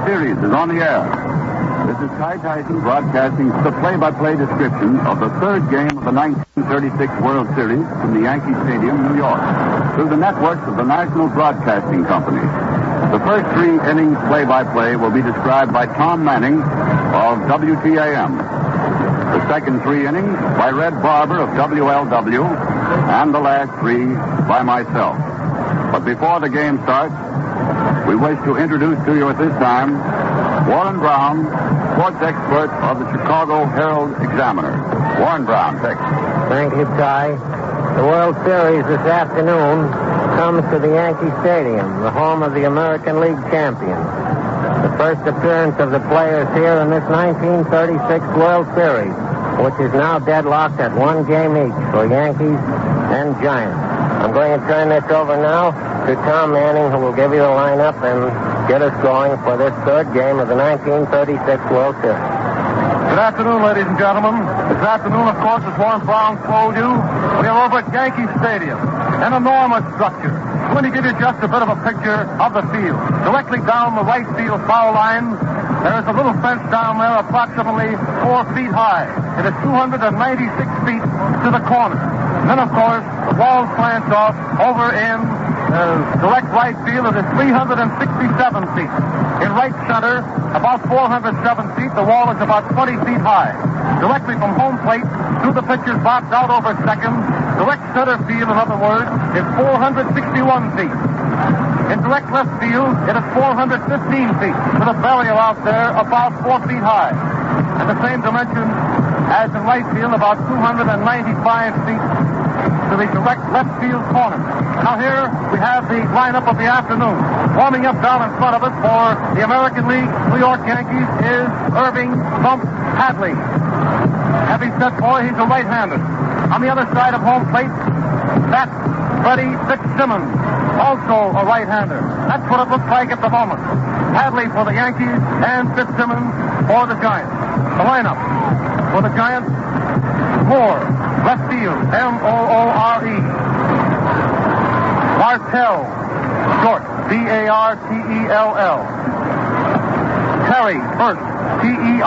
Series is on the air. This is Ty Tyson broadcasting the play-by-play description of the third game of the 1936 World Series from the Yankee Stadium, New York, through the networks of the National Broadcasting Company. The first three innings play-by-play will be described by Tom Manning of WTAM. The second three innings by Red Barber of WLW, and the last three by myself. But before the game starts, we wish to introduce to you at this time Warren Brown, sports expert of the Chicago Herald-Examiner. Warren Brown, thanks. Thank you, Ty. The World Series this afternoon comes to the Yankee Stadium, the home of the American League champions. The first appearance of the players here in this 1936 World Series, which is now deadlocked at one game each for Yankees and Giants. I'm going to turn this over now to Tom Manning, who will give you the lineup and get us going for this third game of the 1936 World Series. Good afternoon, ladies and gentlemen. This afternoon, of course, as Warren Brown told you, we are over at Yankee Stadium, an enormous structure. I'm going to give you just a bit of a picture of the field. Directly down the right field foul line, there is a little fence down there approximately 4 feet high. It is 296 feet to the corner. And then, of course, the wall slants off over in direct right field. It is 367 feet. In right center, about 407 feet. The wall is about 20 feet high. Directly from home plate to the pitcher's box out over second. Direct center field, in other words, is 461 feet. In direct left field, it is 415 feet, with a barrier out there about 4 feet high. And the same dimension as in right field, about 295 feet to the direct left field corner. Now here we have the lineup of the afternoon. Warming up down in front of us for the American League New York Yankees is Irving Thump Hadley. Heavy set boy, he's a right-hander. On the other side of home plate, that's Freddie Fitzsimmons, also a right-hander. That's what it looks like at the moment. Hadley for the Yankees and Fitzsimmons for the Giants. The lineup for the Giants: Moore, left field, Moore. Martell, short, Bartell. Terry, first, Terry.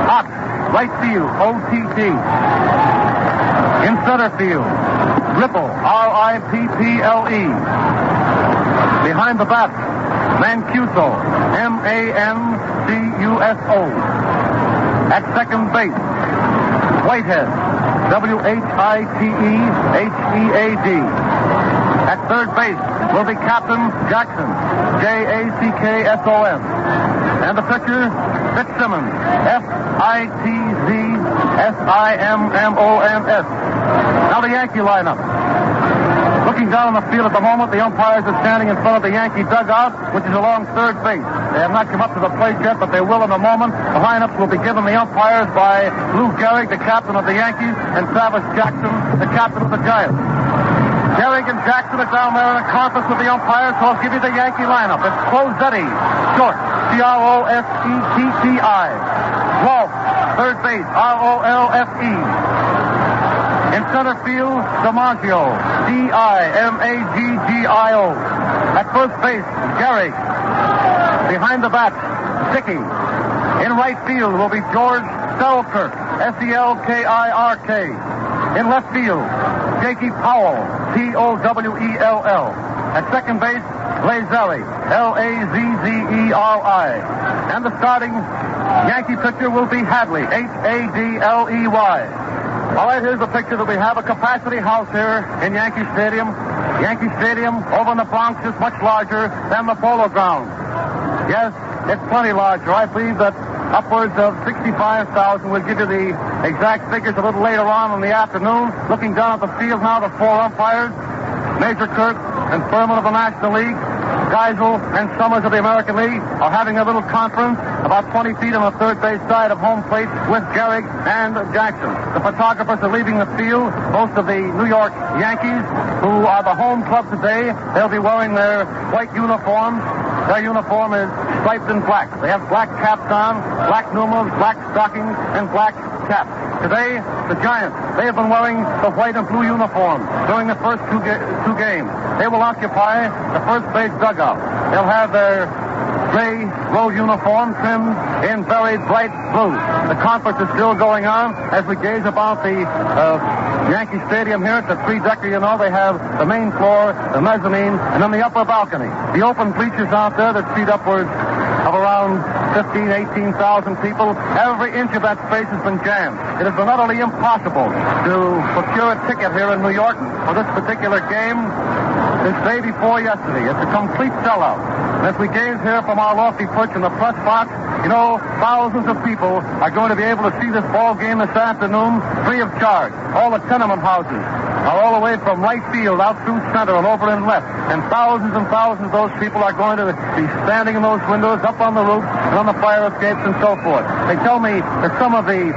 Ox, right field, Ott. In center field, Ripple, Ripple. Behind the bat, Mancuso, Mancuso. At second base, Whitehead, Whitehead. At third base will be Captain Jackson, Jackson. And the pitcher, Fitzsimmons, Fitzsimmons. Now the Yankee lineup. Looking down on the field at the moment, the umpires are standing in front of the Yankee dugout, which is along third base. They have not come up to the plate yet, but they will in a moment. The lineups will be given the umpires by Lou Gehrig, the captain of the Yankees, and Travis Jackson, the captain of the Giants. Gehrig and Jackson are down there in a conference with the umpires, so I'll give you the Yankee lineup. It's Crosetti, short, Crossetti. Rolfe, third base, Rolfe. In center field, DiMaggio, Dimaggio. At first base, Gehrig. Behind the bat, Dickey. In right field will be George Selkirk, Selkirk. In left field, Jakey Powell, Towell. At second base, Lazzeri, Lazzeri. And the starting Yankee pitcher will be Hadley, Hadley. All right, here's the picture that we have. A capacity house here in Yankee Stadium. Yankee Stadium over in the Bronx is much larger than the Polo Grounds. Yes, it's plenty larger. I believe that upwards of 65,000. We'll give you the exact figures a little later on in the afternoon. Looking down at the field now, the four umpires, Major Kirk and Furman of the National League, Geisel and Summers of the American League, are having a little conference about 20 feet on the third base side of home plate with Gehrig and Jackson. The photographers are leaving the field. Most of the New York Yankees, who are the home club today, they'll be wearing their white uniforms. Their uniform is striped in black. They have black caps on, black numerals, black stockings, and black caps. Today, the Giants, they have been wearing the white and blue uniform during the first two games. They will occupy the first base dugout. They'll have their gray road uniform trimmed in very bright blue. The conference is still going on as we gaze about the Yankee Stadium here. It's a three-decker, you know. They have the main floor, the mezzanine, and then the upper balcony. The open bleachers out there that seat upwards of around 15,000, 18,000 people. Every inch of that space has been jammed. It has been utterly impossible to procure a ticket here in New York for this particular game since day before yesterday. It's a complete sellout. And as we gaze here from our lofty perch in the press box, you know, thousands of people are going to be able to see this ball game this afternoon free of charge. All the tenement houses are all the way from right field out through center and over and left. And thousands of those people are going to be standing in those windows, up on the roof, and on the fire escapes and so forth. They tell me that some of the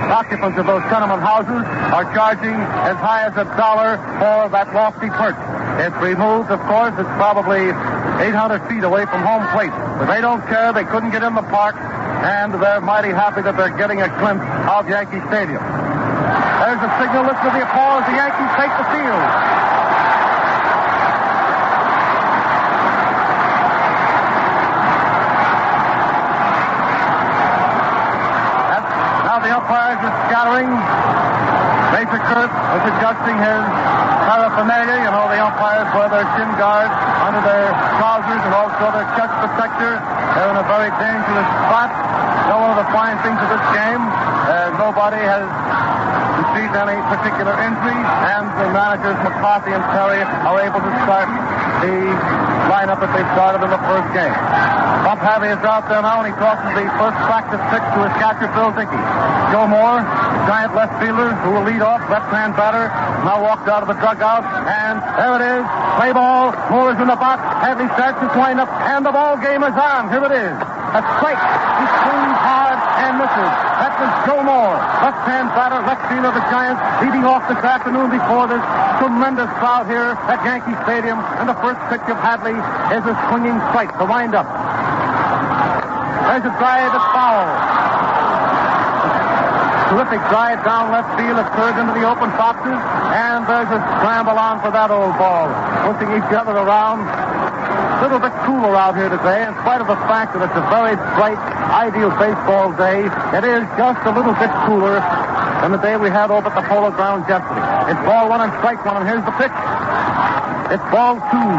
occupants of those tenement houses are charging as high as $1 for that lofty perch. It's removed, of course. It's probably 800 feet away from home plate. But they don't care. They couldn't get in the park, and they're mighty happy that they're getting a glimpse of Yankee Stadium. There's a signal. Listen to the applause. The Yankees take the field. Now the umpires are scattering. Major Kurt is adjusting his paraphernalia. You know, the umpires wear their shin guards under their trousers and also their chest protector. They're in a very dangerous spot. One of the fine things of this game, nobody has received any particular injury, and the managers McCarthy and Terry are able to start the lineup that they started in the first game. Bump Harvey is out there now, and he tosses the first practice pitch to his catcher, Bill Dickey. Joe Moore, giant left fielder, who will lead off, left-hand batter, now walked out of the dugout, and there it is. Play ball. Moore is in the box. Hadley starts his windup, and the ball game is on. Here it is. A strike. He swings hard and misses. That was Joe Moore, left-hand batter, left fielder of the Giants, leading off this afternoon before this tremendous crowd here at Yankee Stadium. And the first pitch of Hadley is a swinging strike to wind up. There's a drive that's foul. Terrific drive down left field. It turns into the open boxes, and there's a scramble on for that old ball. Pushing each other around. A little bit cooler out here today, in spite of the fact that it's a very bright, ideal baseball day. It is just a little bit cooler than the day we had over at the Polo Grounds yesterday. It's ball one and strike one, and here's the pitch. It's ball two.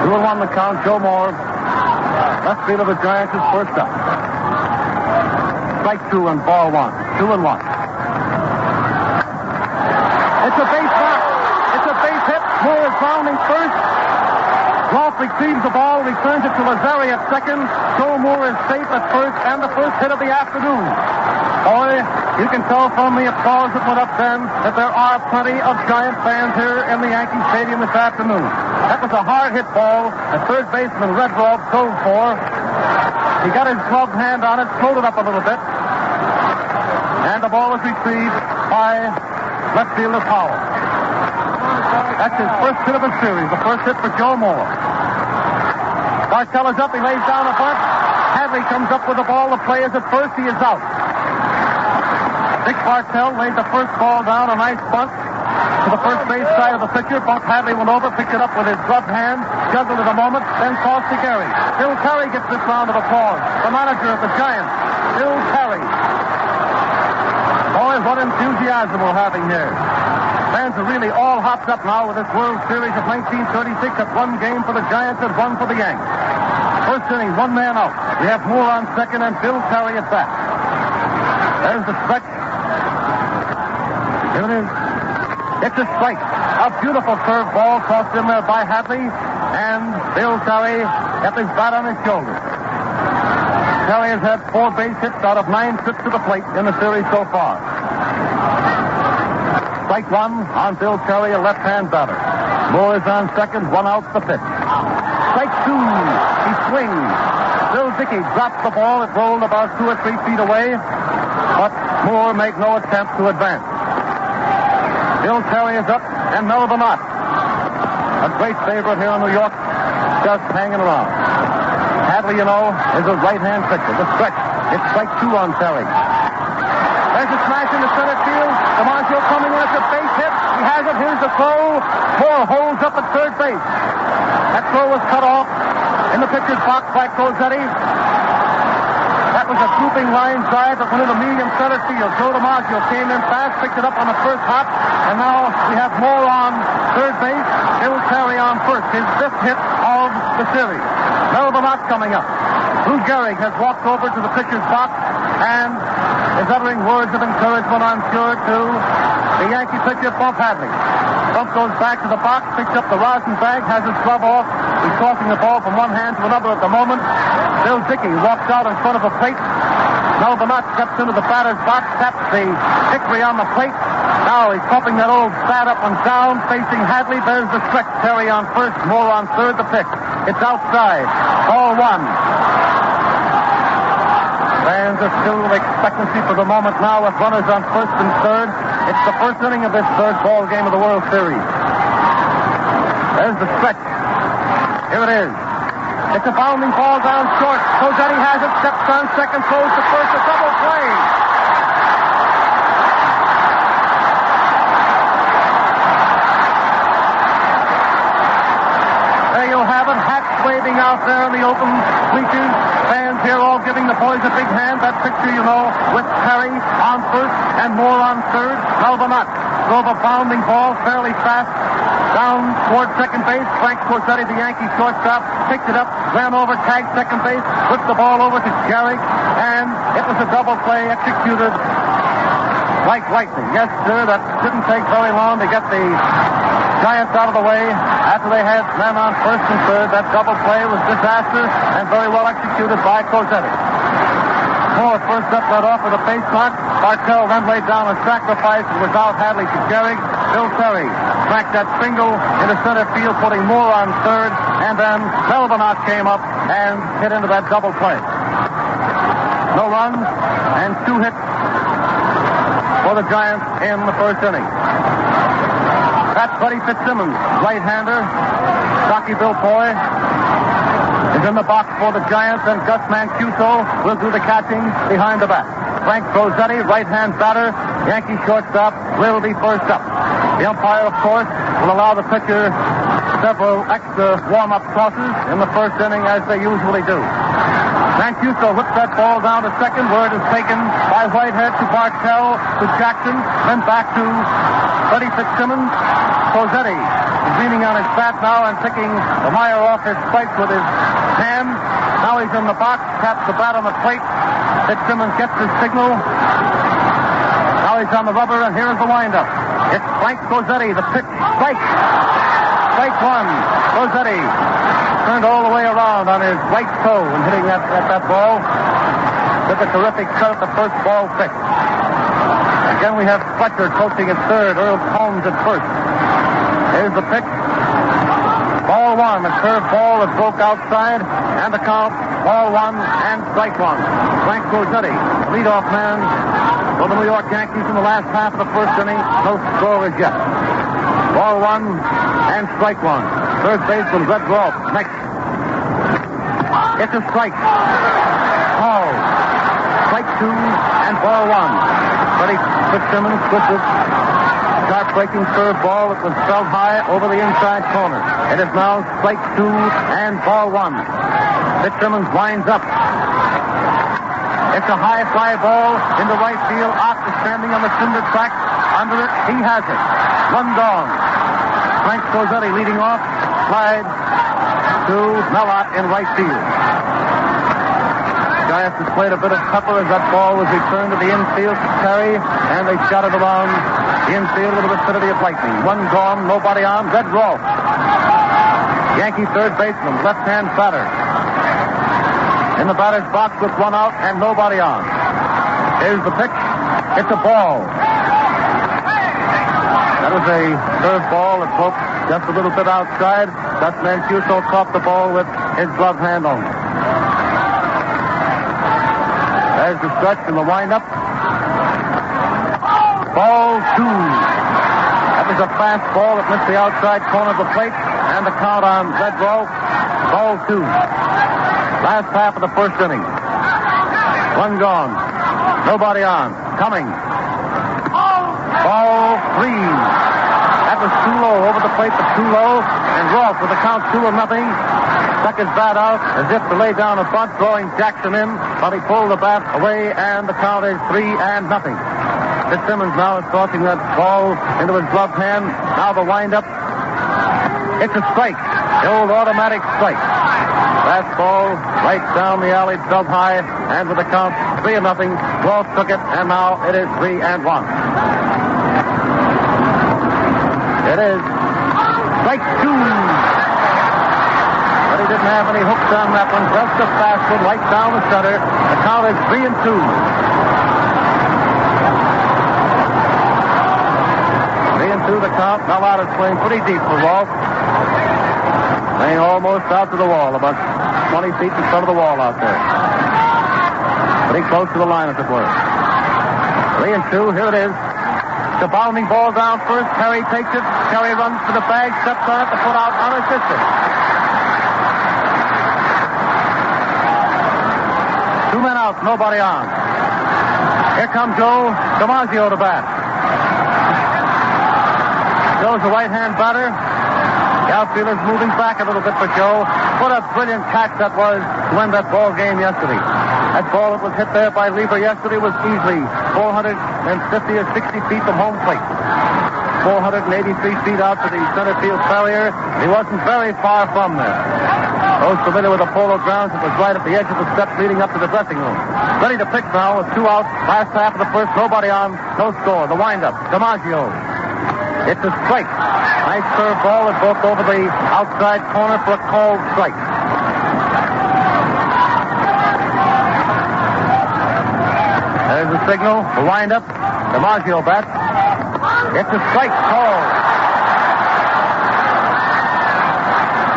2-1 the count. Joe Moore, left field of the Giants, is first up. Strike two and ball one. 2-1. It's a base knock. It's a base hit. Moore is rounding first. Rolfe retrieves the ball, returns it to Lazzari at second. Joe Moore is safe at first, and the first hit of the afternoon. Boy, you can tell from the applause that went up then that there are plenty of Giant fans here in the Yankee Stadium this afternoon. That was a hard-hit ball that third baseman Red Rob dove for. He got his gloved hand on it, pulled it up a little bit, and the ball was retrieved by left fielder Powell. That's his first hit of the series, the first hit for Joe Moore. Bartell is up, he lays down a bunt. Hadley comes up with the ball, the play is at first, he is out. Dick Bartell laid the first ball down, a nice bunt to the first base side of the pitcher. Bunk Hadley went over, picked it up with his gloved hand, juggled it a moment, then tossed to Gary. Bill Terry gets this round of applause, the manager of the Giants, Bill Terry. Boy, what enthusiasm we're having here. Fans are really all hopped up now with this World Series of 1936 at one game for the Giants and one for the Yankees. First inning, one man out. We have Moore on second and Bill Terry at bat. There's the stretch. Here it is. It's a strike. A beautiful curved ball tossed in there by Hadley, and Bill Terry got his bat on his shoulder. Terry has had 4 base hits out of 9 trips to the plate in the series so far. Strike one on Bill Terry, a left-hand batter. Moore is on second, one out the pitch. Strike two. He swings. Bill Dickey dropped the ball. It rolled about 2 or 3 feet away, but Moore made no attempt to advance. Bill Terry is up, and Melvin Ott, a great favorite here in New York, just hanging around. Hadley, you know, is a right-hand pitcher. The stretch. It's strike 2 on Terry. There's a smash in the center field. DiMaggio coming in at the base hit. He has it. Here's the throw. Moore holds up at third base. That throw was cut off in the pitcher's box by Crosetti. That was a swooping line drive that went into medium center field. Joe DiMaggio came in fast, picked it up on the first hop, and now we have Moore on third base. Bill Terry on first. His 5th hit of the series. Melvin Ott coming up. Lou Gehrig has walked over to the pitcher's box and is uttering words of encouragement, I'm sure, to the Yankee pitcher, Bump Hadley. Bump goes back to the box, picks up the rosin bag, has his glove off. He's tossing the ball from one hand to another at the moment. Bill Dickey walks out in front of a plate. Melvin Ott steps into the batter's box, taps the hickory on the plate. Now he's pumping that old bat up and down, facing Hadley. There's the stretch. Terry on first, Moore on third, the pitch. It's outside. Ball 1. Fans are still in expectancy for the moment now with runners on first and third. It's the first inning of this third ball game of the World Series. There's the stretch. Here it is. It's a bounding ball down short. Crosetti has it, steps on second, throws to first, a double play. There you have it, hats waving out there in the open bleachers. Fans here all giving the boys a big hand. That picture, you know, with Terry on first and Moore on third. Melvin Ott drove a bounding ball fairly fast down towards second base. Frank Crosetti, the Yankee shortstop, picked it up, ran over, tagged second base, flipped the ball over to Gehrig, and it was a double play executed like lightning. Yes, sir, that didn't take very long to get the Giants out of the way after they had men on first and third. That double play was disaster and very well executed by Crosetti. Moore first up led off with a base knock. Bartell then laid down a sacrifice and was out Hadley to Gehrig. Bill Terry smacked that single into center field, putting Moore on third, and then Melvin Ott came up and hit into that double play. No runs and 2 hits for the Giants in the first inning. That's Buddy Fitzsimmons, right-hander. Stocky Bill Foy is in the box for the Giants, and Gus Mancuso will do the catching behind the bat. Frank Crosetti, right-hand batter, Yankee shortstop, will be first up. The umpire, of course, will allow the pitcher several extra warm-up tosses in the first inning, as they usually do. Mancuso whips that ball down to second, where it is taken by Whitehead to Bartell to Jackson, then back to Buddy Fitzsimmons. Crosetti is leaning on his bat now and picking the mire off his spike with his hand. Now he's in the box, taps the bat on the plate. Fitzsimmons gets his signal. Now he's on the rubber, and here's the windup. It's Frank Crosetti, the pitch, strike. Strike 1. Crosetti turned all the way around on his right toe and hitting that ball. Took a terrific cut at the first ball fixed. Again, we have Fletcher coaching at third, Earl Combs at first. Here's the pitch. Ball 1, a curved ball that broke outside, and the count, ball 1 and strike 1. Frank Crosetti, leadoff man for the New York Yankees in the last half of the first inning. No score as yet. Ball 1 and strike 1. Third baseman, Red Rolfe, next. It's a strike. Oh. Strike 2 and ball 1. Buddy Fitzsimmons with the sharp-breaking curve ball that was felt high over the inside corner. It is now strike 2 and ball 1. Fitzsimmons winds up. It's a high fly ball into right field. Ott is standing on the cinder track. Under it, he has it. One gone. Frank Crosetti leading off. Slide to Mellott in right field. Giants displayed a bit of pepper as that ball was returned to the infield to Terry, and they shot it around the infield with a vicinity of lightning. One gone, nobody on. Red Rolfe. Yankee third baseman, left-hand batter. In the batter's box with one out and nobody on. Here's the pitch. It's a ball. That was a curved ball that broke just a little bit outside. Gus Mancuso caught the ball with his glove hand only. There's the stretch and the windup. Ball 2. That was a fast ball that missed the outside corner of the plate, and the count on Red Rolfe. Ball 2. Last half of the first inning. One gone. Nobody on. Coming. Ball 3. That was too low. Over the plate, but too low. And Rolfe with the count 2-0. Stuck his bat out as if to lay down a bunt, throwing Jackson in, but he pulled the bat away, and the count is 3-0. Fitzsimmons now is tossing that ball into his gloved hand. Now the windup. It's a strike. The old automatic strike. Fastball right down the alley, dove high, and with the count 3-0, Rolfe took it, and now it is 3-1. It is strike 2. But he didn't have any hooks on that one. Just a fast one right down the center. The count is 3-2. 3-2 the count. Now out of swing, pretty deep for Rolfe. Laying almost out to the wall, about 20 feet in front of the wall out there. Pretty close to the line, as it were. 3-2, here it is. The bounding ball down first. Terry takes it. Terry runs to the bag, steps on it to put out unassisted. 2 men out, nobody on. Here comes Joe DiMaggio to bat. Joe's a right-hand batter. The outfielder's moving back a little bit for Joe. What a brilliant catch that was to win that ball game yesterday. That ball that was hit there by Lieber yesterday was easily 450 or 60 feet from home plate. 483 feet out to the center field barrier. He wasn't very far from there. Those familiar with the Polo Grounds, it was right at the edge of the steps leading up to the dressing room. Ready to pitch now with 2 outs. Last half of the first, nobody on, no score. The windup, DiMaggio. It's a strike. Nice curve ball that broke over the outside corner for a called strike. There's the signal. The windup. DiMaggio bat. It's a strike call.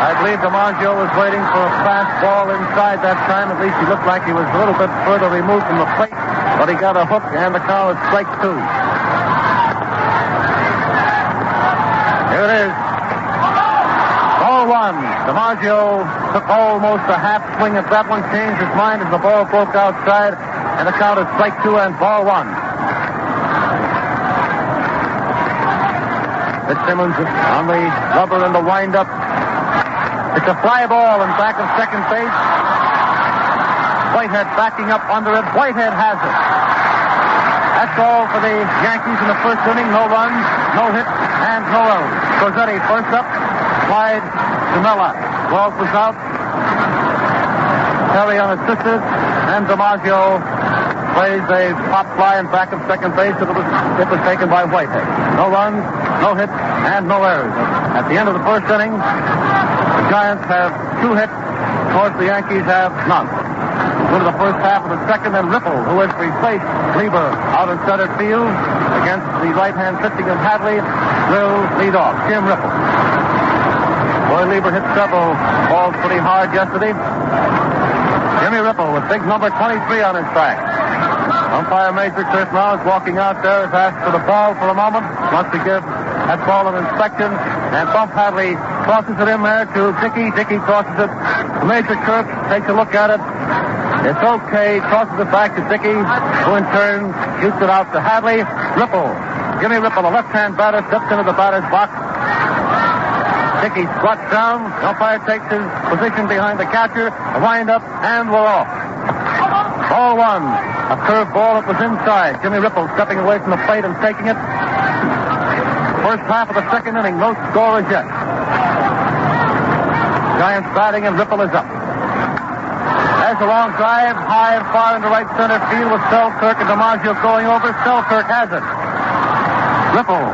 I believe DiMaggio was waiting for a fast ball inside that time. At least he looked like he was a little bit further removed from the plate. But he got a hook, and the count is strike 2. Here it is. Ball 1. DiMaggio took almost a half swing at that one, changed his mind as the ball broke outside, and the count is strike 2 and ball 1. Fitzsimmons on the rubber and the windup. It's a fly ball in back of second base. Whitehead backing up under it. Whitehead has it. That's all for the Yankees in the first inning. No runs, no hits, and no errors. Cozzetti first up. Slide to Mella. Rolfe was out. Terry unassisted. And DiMaggio plays a pop fly in back of second base. It was taken by Whitehead. No runs, no hits, and no errors. At the end of the first inning, the Giants have 2 hits. Of course, the Yankees have none. Go to the first half of the second, and Ripple, who has replaced Lieber out in center field against the right-hand pitching of Hadley, will lead off. Jim Ripple. Boy, Lieber hit several balls pretty hard yesterday. Jimmy Ripple with big number 23 on his back. Umpire Major Kurt now is walking out there, has asked for the ball for a moment, wants to give that ball an inspection, and Bump Hadley tosses it in there to Dickey. Dickey tosses it. Major Kurt takes a look at it. It's okay. Tosses it back to Dickey, who in turn shoots it out to Hadley. Ripple. Jimmy Ripple, a left-hand batter, steps into the batter's box. Dickey squats down. The umpire takes his position behind the catcher. A wind-up, and we're off. Ball 1. A curved ball that was inside. Jimmy Ripple stepping away from the plate and taking it. First half of the second inning, no score as yet. Giants batting, and Ripple is up. There's a long drive, high and far into right center field with Selkirk and DiMaggio going over. Selkirk has it. Ripple.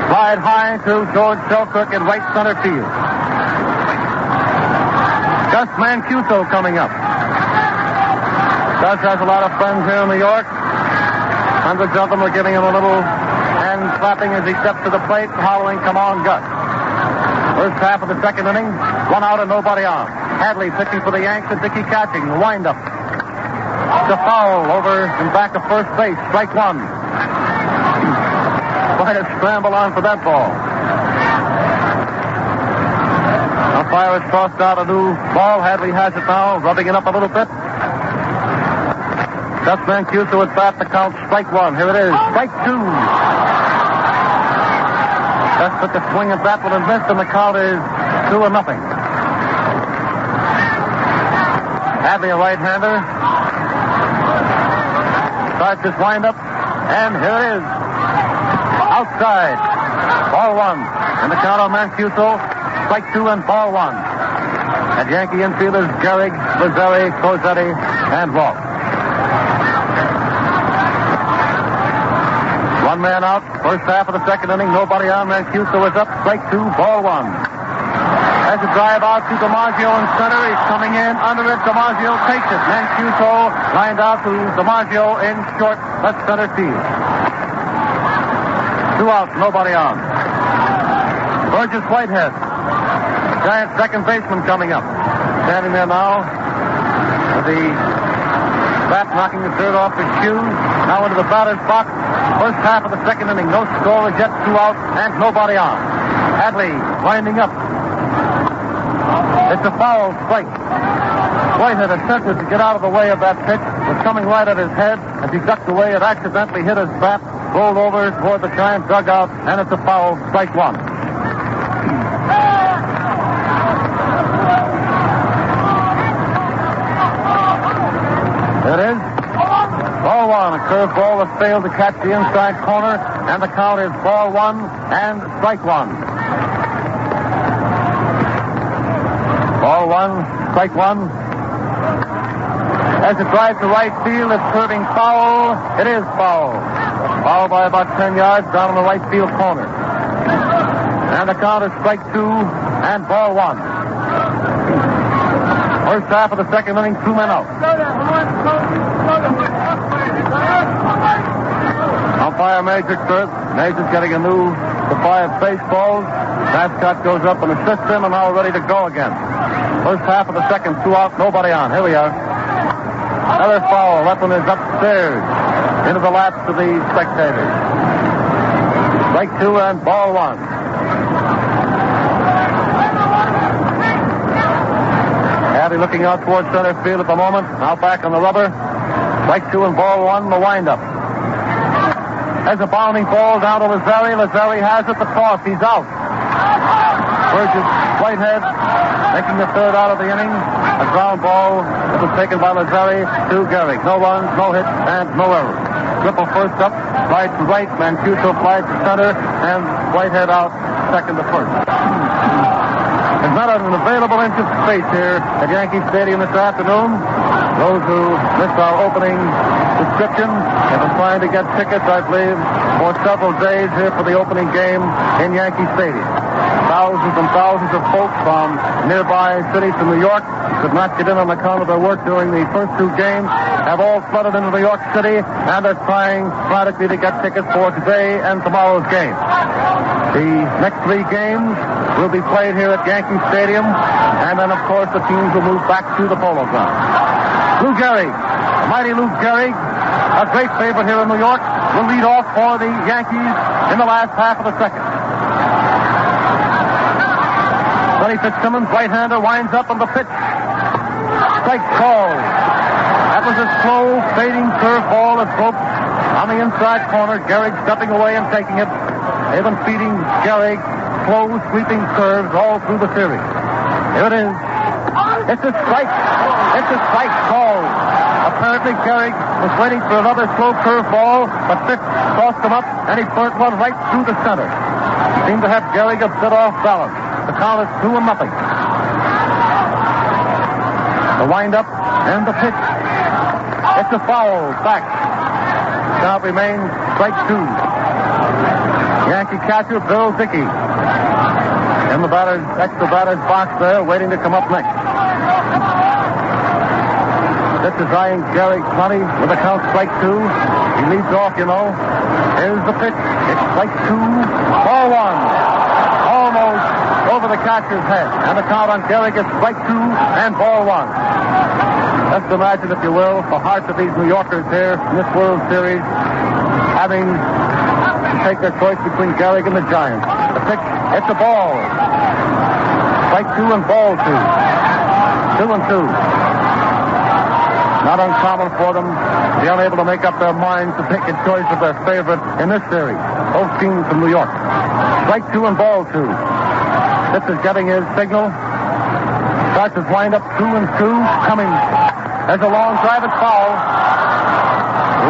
Slide high to George Selkirk in right center field. Gus Mancuso coming up. Gus has a lot of friends here in New York. Hundreds of them are giving him a little hand clapping as he steps to the plate, hollering, "Come on, Gus." First half of the second inning, 1 out and nobody on. Hadley pitching for the Yanks and Dickey catching. The windup. The foul over in back of first base. Strike 1. Quite a scramble on for that ball. Umpire has tossed out a new ball. Hadley has it now, rubbing it up a little bit. Gus Mancuso at bat. The count strike one. Here it is. Strike two. Gus took a swing at that one and missed, and the count is 2-0. Hadley, a right-hander. Starts his windup, and here it is. Outside. Ball one. And the count on Mancuso. Strike two and ball one. At Yankee infielders, Gehrig, Lazzeri, Cosetti, and Walt. One man out. First half of the second inning. Nobody on. Mancuso is up. Strike two, ball one. Has a drive out to DiMaggio in center. He's coming in under it. DiMaggio takes it. Mancuso lined out to DiMaggio in short left center field. 2 outs, nobody on. Burgess Whitehead, Giant second baseman, coming up. Standing there now with the bat knocking the dirt off his shoes. Now into the batter's box. First half of the second inning. No score as yet. 2 out and nobody on. Hadley winding up. It's a foul strike. Whitehead attempted to get out of the way of that pitch. It was coming right at his head. As he ducked away, it accidentally hit his bat, rolled over toward the Giant dugout, and it's a foul, strike one. There it is. Ball one. A curveball that failed to catch the inside corner, and the count is ball one and strike one. Ball one, strike one. As it drives to right field, it's curving foul. It is foul. Foul by about 10 yards down in the right field corner. And the count is strike two and ball one. First half of the second inning, 2 men out. Umpire Major Kurtz. Major's getting a new supply of baseballs. Mascot goes up and assists him, and now ready to go again. First half of the second, 2 out, nobody on. Here we are. Another foul. That one is upstairs into the laps of the spectators. Strike two and ball one. Hadley looking out towards center field at the moment. Now back on the rubber. Strike two and ball one, the windup. There's a bounding ball down to Lazzeri. Lazzeri has it. The toss. He's out. Burgess Whitehead making the third out of the inning. A ground ball that was taken by Lazzeri to Gehrig. No runs, no hits, and no errors. Triple first up, slide to right. Mancuso flies to center, and Whitehead out second to first. There's not an available inch of space here at Yankee Stadium this afternoon. Those who missed our opening description have been trying to get tickets, I believe, for several days here for the opening game in Yankee Stadium. Thousands and thousands of folks from nearby cities to New York could not get in on account of their work during the first 2 games, have all flooded into New York City, and are trying frantically to get tickets for today and tomorrow's game. The next 3 games will be played here at Yankee Stadium, and then, of course, the teams will move back to the Polo Grounds. Lou Gehrig, the mighty Lou Gehrig, a great favorite here in New York, will lead off for the Yankees in the last half of the second. Sonny Fitzsimmons, right-hander, winds up on the pitch. Strike called. That was a slow, fading curveball that broke on the inside corner. Gehrig stepping away and taking it. They've been feeding Gehrig slow, sweeping curves all through the series. Here it is. It's a strike. It's a strike called. Apparently, Gehrig was waiting for another slow curveball, but Fitz tossed him up, and he burnt one right through the center. He seemed to have Gehrig a bit off balance. The count is 2-0. The windup and the pitch. It's a foul. Back. Count remains strike two. Yankee catcher Bill Dickey in the extra batter's box there, waiting to come up next. This is eyeing Gehrig plenty with a count strike two. He leads off, you know. Here's the pitch. It's strike two. Ball one. Almost over the catcher's head. And the count on Gehrig is strike two and ball one. Just imagine, if you will, the hearts of these New Yorkers here in this World Series having to take their choice between Gehrig and the Giants. The pitch, it's a ball. Strike two and ball two. 2-2. Not uncommon for them to be unable to make up their minds to take a choice of their favorite in this series. Both teams from New York. Strike 2 and ball 2. This is getting his signal. Starts his windup 2-2. Coming. There's a long drive. It's foul.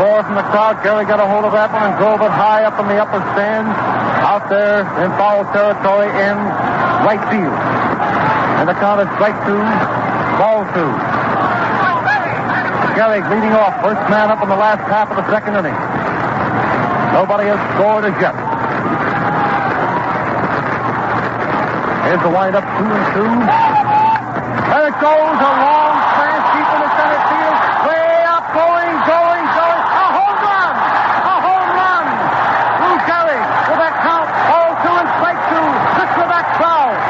Roar from the crowd. Gary got a hold of that one and drove it high up in the upper stands. Out there in foul territory in right field. And the count is strike 2, ball 2. Gehrig leading off, first man up in the last half of the second inning. Nobody has scored as yet. Here's the windup, 2-2. There it goes, a long slant deep in the center field. Way up, going. A home run! A home run! Lou Gehrig with that count, ball 2 and strike 2. This with that crowd.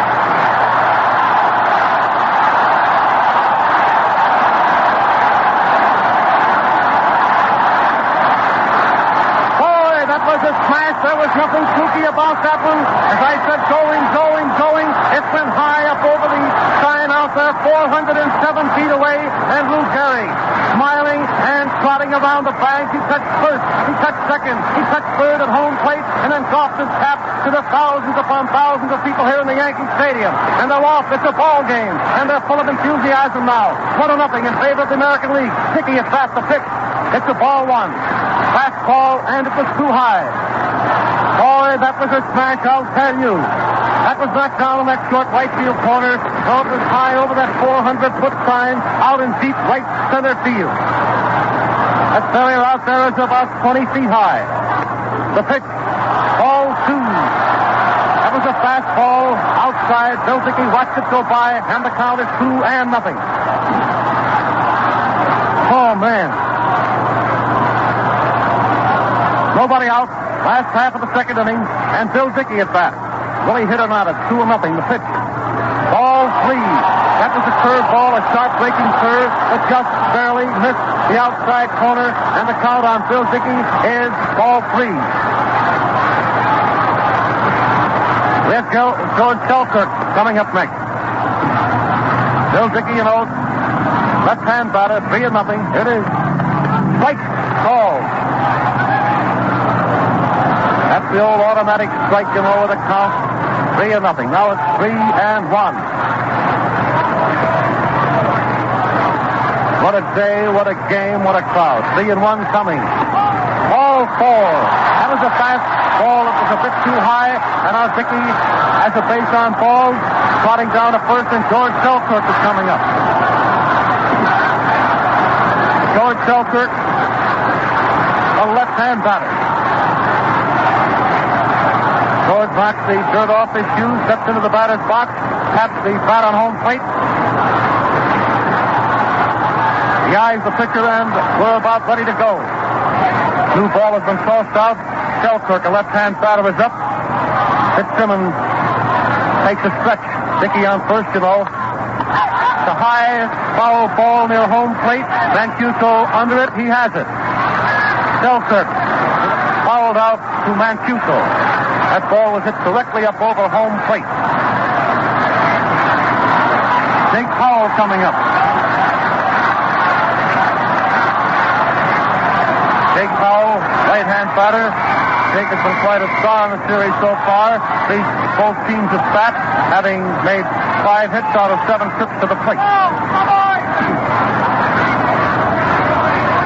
There was nothing spooky about that one. As I said, going. It went high up over the sign out there, 407 feet away. And Lou Gehrig, smiling and trotting around the bag. He touched first, he touched second, he touched third at home plate, and then doffed his cap to the thousands upon thousands of people here in the Yankee Stadium. And they're off. It's a ball game, and they're full of enthusiasm now. 1-0 in favor of the American League. Dickey is fast to pitch. It's a ball 1. Fastball, and it was too high. Boy, that was a smash, I'll tell you. That was knocked down in that short right field corner. So it was high over that 400-foot sign out in deep right center field. That barrier out there is about 20 feet high. The pitch, ball 2. That was a fastball outside. Bill Dickey watched it go by, and the count is 2-0. Oh, man. Nobody out. Last half of the second inning, and Bill Dickey at bat. Will he hit or not? It's 2-0. The pitch. Ball 3. That was a curve ball, a sharp breaking curve that just barely missed the outside corner, and the count on Bill Dickey is ball 3. There's George Selkirk coming up next. Bill Dickey, left-hand batter, 3-0. It is strike call. That's the old automatic strike, with a count. 3-0. Now it's 3-1. What a day, what a game, what a crowd. 3-1 coming. Ball 4. That was a fast ball. It was a bit too high. And now Dickey has a base on ball. Trotting down to first, and George Selkirk is coming up. George Selkirk, a left-hand batter. George knocks the dirt off his shoes, steps into the batter's box, taps the bat on home plate. He eyes the pitcher, and we're about ready to go. New ball has been tossed out. Selkirk, a left-hand batter, is up. Fitzsimmons takes a stretch. Dickey on first, It's a high foul ball near home plate. Mancuso under it. He has it. Selkirk fouled out to Mancuso. That ball was hit directly up over home plate. Jake Powell coming up. Jake Powell, right-hand batter. Jake has been quite a star in the series so far. Both teams have sat, having made 5 hits out of 7 trips to the plate.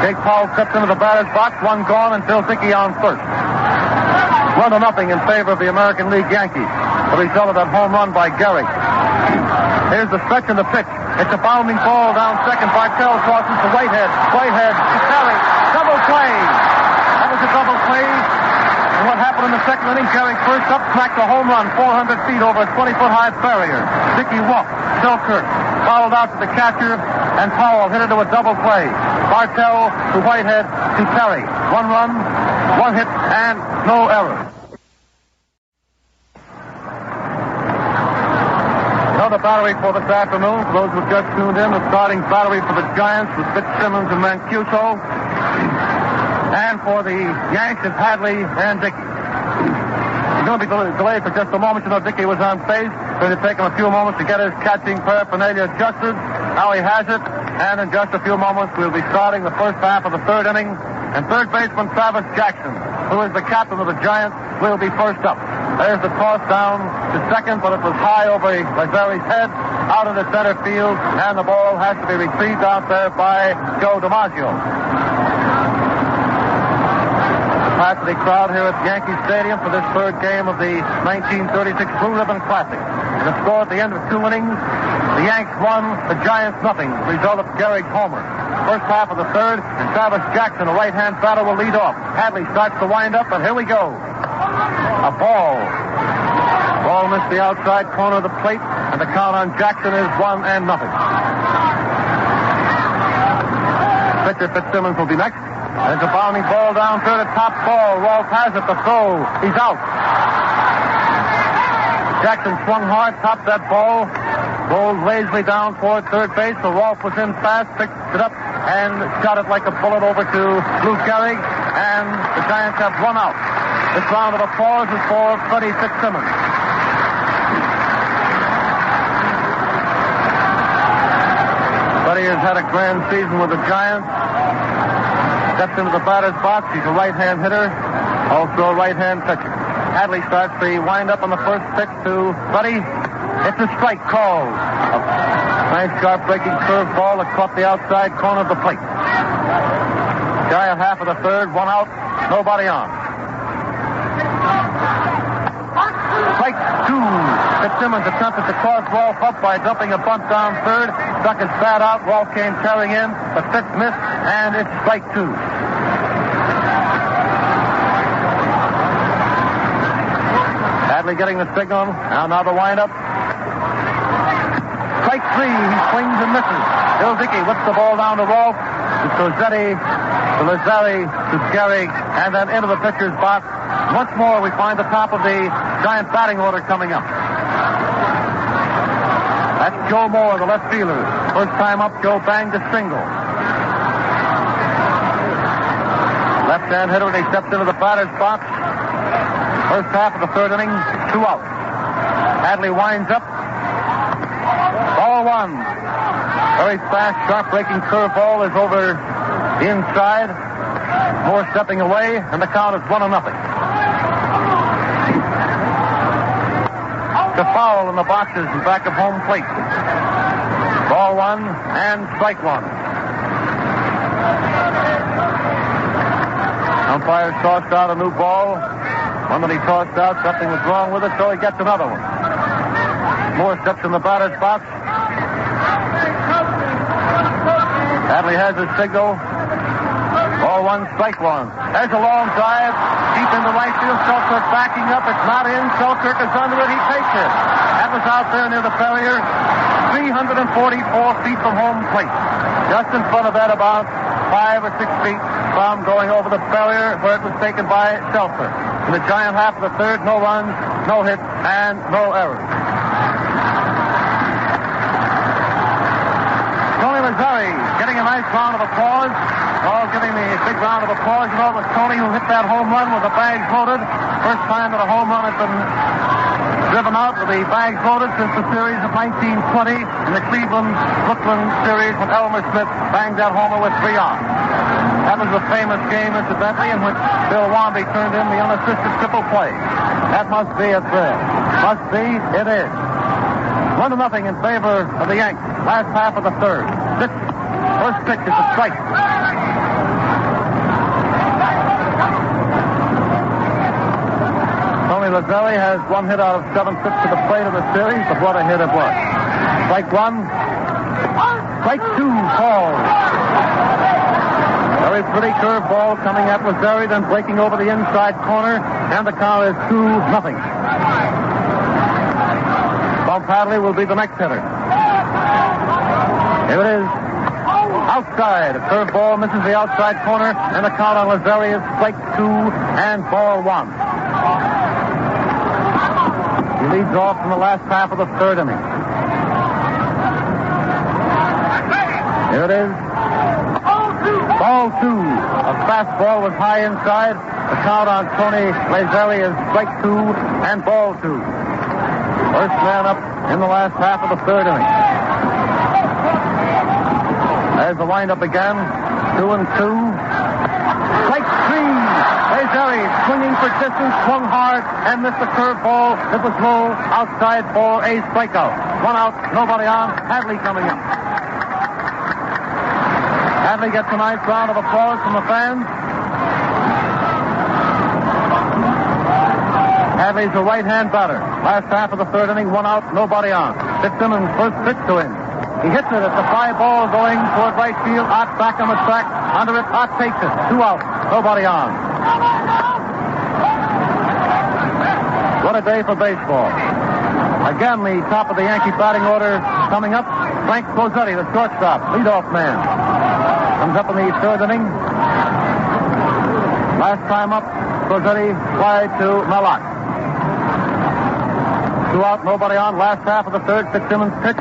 Jake Powell steps into the batter's box, 1 gone, and Bill Dickey on first. 1-0 in favor of the American League Yankees. The result of that home run by Gehrig. Here's the stretch and the pitch. It's a bounding ball down second. Bartell crosses to Whitehead. Whitehead to Gehrig. Double play. That was a double play. And what happened in the second inning? Gehrig first up, cracked a home run 400 feet over a 20-foot high barrier. Dickey walked. Selkirk fouled out to the catcher, and Powell hit it to a double play. Bartell to Whitehead to Terry. 1 run, 1 hit, and no error. The battery for this afternoon, for those who just tuned in, the starting battery for the Giants was Fitzsimmons and Mancuso. And for the Yanks, it's Hadley and Dickey. He's going to be delayed for just a moment. Dickey was on base. It's going to take him a few moments to get his catching paraphernalia adjusted. Now he has it. And in just a few moments, we'll be starting the first half of the third inning. And third baseman Travis Jackson, who is the captain of the Giants, will be first up. There's the toss down to second, but it was high over Lazzari's head, out into center field, and the ball has to be retrieved out there by Joe DiMaggio. Capacity crowd here at Yankee Stadium for this third game of the 1936 Blue Ribbon Classic. The score at the end of 2 innings, the Yanks 1, the Giants nothing. Result of Gehrig's homer. First half of the third, and Travis Jackson, a right-hand batter, will lead off. Hadley starts to wind up, and here we go. A ball. Ball missed the outside corner of the plate, and the count on Jackson is 1-0. Pitcher Fitzsimmons will be next. There's a bounding ball down third, a top ball. Rolf has it, the throw. He's out. Jackson swung hard, topped that ball, rolled lazily down toward third base. So Rolf was in fast, picked it up, and shot it like a bullet over to Lou Gehrig, and the Giants have run out. This round of applause is for Freddie Fitzsimmons. Freddie has had a grand season with the Giants. Steps into the batter's box. He's a right-hand hitter, also a right-hand pitcher. Hadley starts the wind-up on the first pitch to Freddie. It's a strike call. A nice sharp breaking curveball that caught the outside corner of the plate. Shy of half of the third, 1 out, nobody on. Strike 2. Fitzsimmons attempted to cross Rolf up by dumping a bunt down third. Struck his bat out. Rolf came carrying in, but Fitz missed, and it's strike 2. Hadley getting the signal. Now the windup. Strike 3. He swings and misses. Bill Dickey whips the ball down to Rolf, to Cosetti, to Lazzari, to Gehrig, and then into the pitcher's box. Once more, we find the top of the Giant batting order coming up. That's Joe Moore, the left fielder. First time up, Joe banged a single. Left-hand hitter, and he steps into the batter's box. First half of the third inning, 2 out. Hadley winds up. Ball 1. Very fast, sharp-breaking curveball is over the inside. Moore stepping away, and the count is 1-0. The foul in the boxes in back of home plate. Ball 1 and strike 1. Umpire tossed out a new ball. One that he tossed out, something was wrong with it, so he gets another one. Moore steps in the batter's box. Hadley has his signal. Ball 1, strike 1. There's a long drive. Deep into right field. Selkirk backing up. It's not in. Selkirk is under it. He takes it. That was out there near the barrier. 344 feet from home plate. Just in front of that, about 5 or 6 feet from going over the barrier where it was taken by Selkirk. In the Giant half of the third, no runs, no hits, and no errors. Tony Lazzari getting a nice round of applause. All giving the big round of applause. You know, it was Tony who hit that home run with the bags loaded. First time that a home run had been driven out with the bags loaded since the series of 1920 in the Cleveland-Brooklyn series when Elmer Smith banged that homer with 3 outs. That was a famous game, incidentally, in which Bill Wamby turned in the unassisted triple play. That must be a thrill. Must be, it is. 1-0 in favor of the Yankees. Last half of the third. This first pitch is a strike. Tony Lazzari has 1 hit out of 7 trips to the plate of the series, but what a hit it was. Strike 1. Strike 2, called. Very pretty curveball coming at Lazzari, then breaking over the inside corner, and the count is 2-0. Bob Hadley will be the next hitter. Here it is. Outside. A curveball misses the outside corner, and the count on Lazzari is strike 2 and ball 1. He leads off in the last half of the third inning. Here it is. Ball 2. A fastball was high inside. The count on Tony Lazzari is strike 2 and ball 2. First man up in the last half of the third inning. There's the windup again. 2-2. Strike 3. There's Terry swinging for distance, swung hard, and missed the curveball. It was low outside for a strikeout. 1 out, nobody on. Hadley coming up. Hadley gets a nice round of applause from the fans. Hadley's a right-hand batter. Last half of the third inning, 1 out, nobody on. Fitzsimmons first pitch to him. He hits it at the fly ball going toward right field. Ott back on the track. Under it, Ott takes it. 2 out, nobody on. What a day for baseball. Again, the top of the Yankee batting order coming up. Frank Closetti, the shortstop, leadoff man. Comes up in the third inning. Last time up, Closetti flied to Malak. 2 out, nobody on. Last half of the third, Fitzsimmons pitch.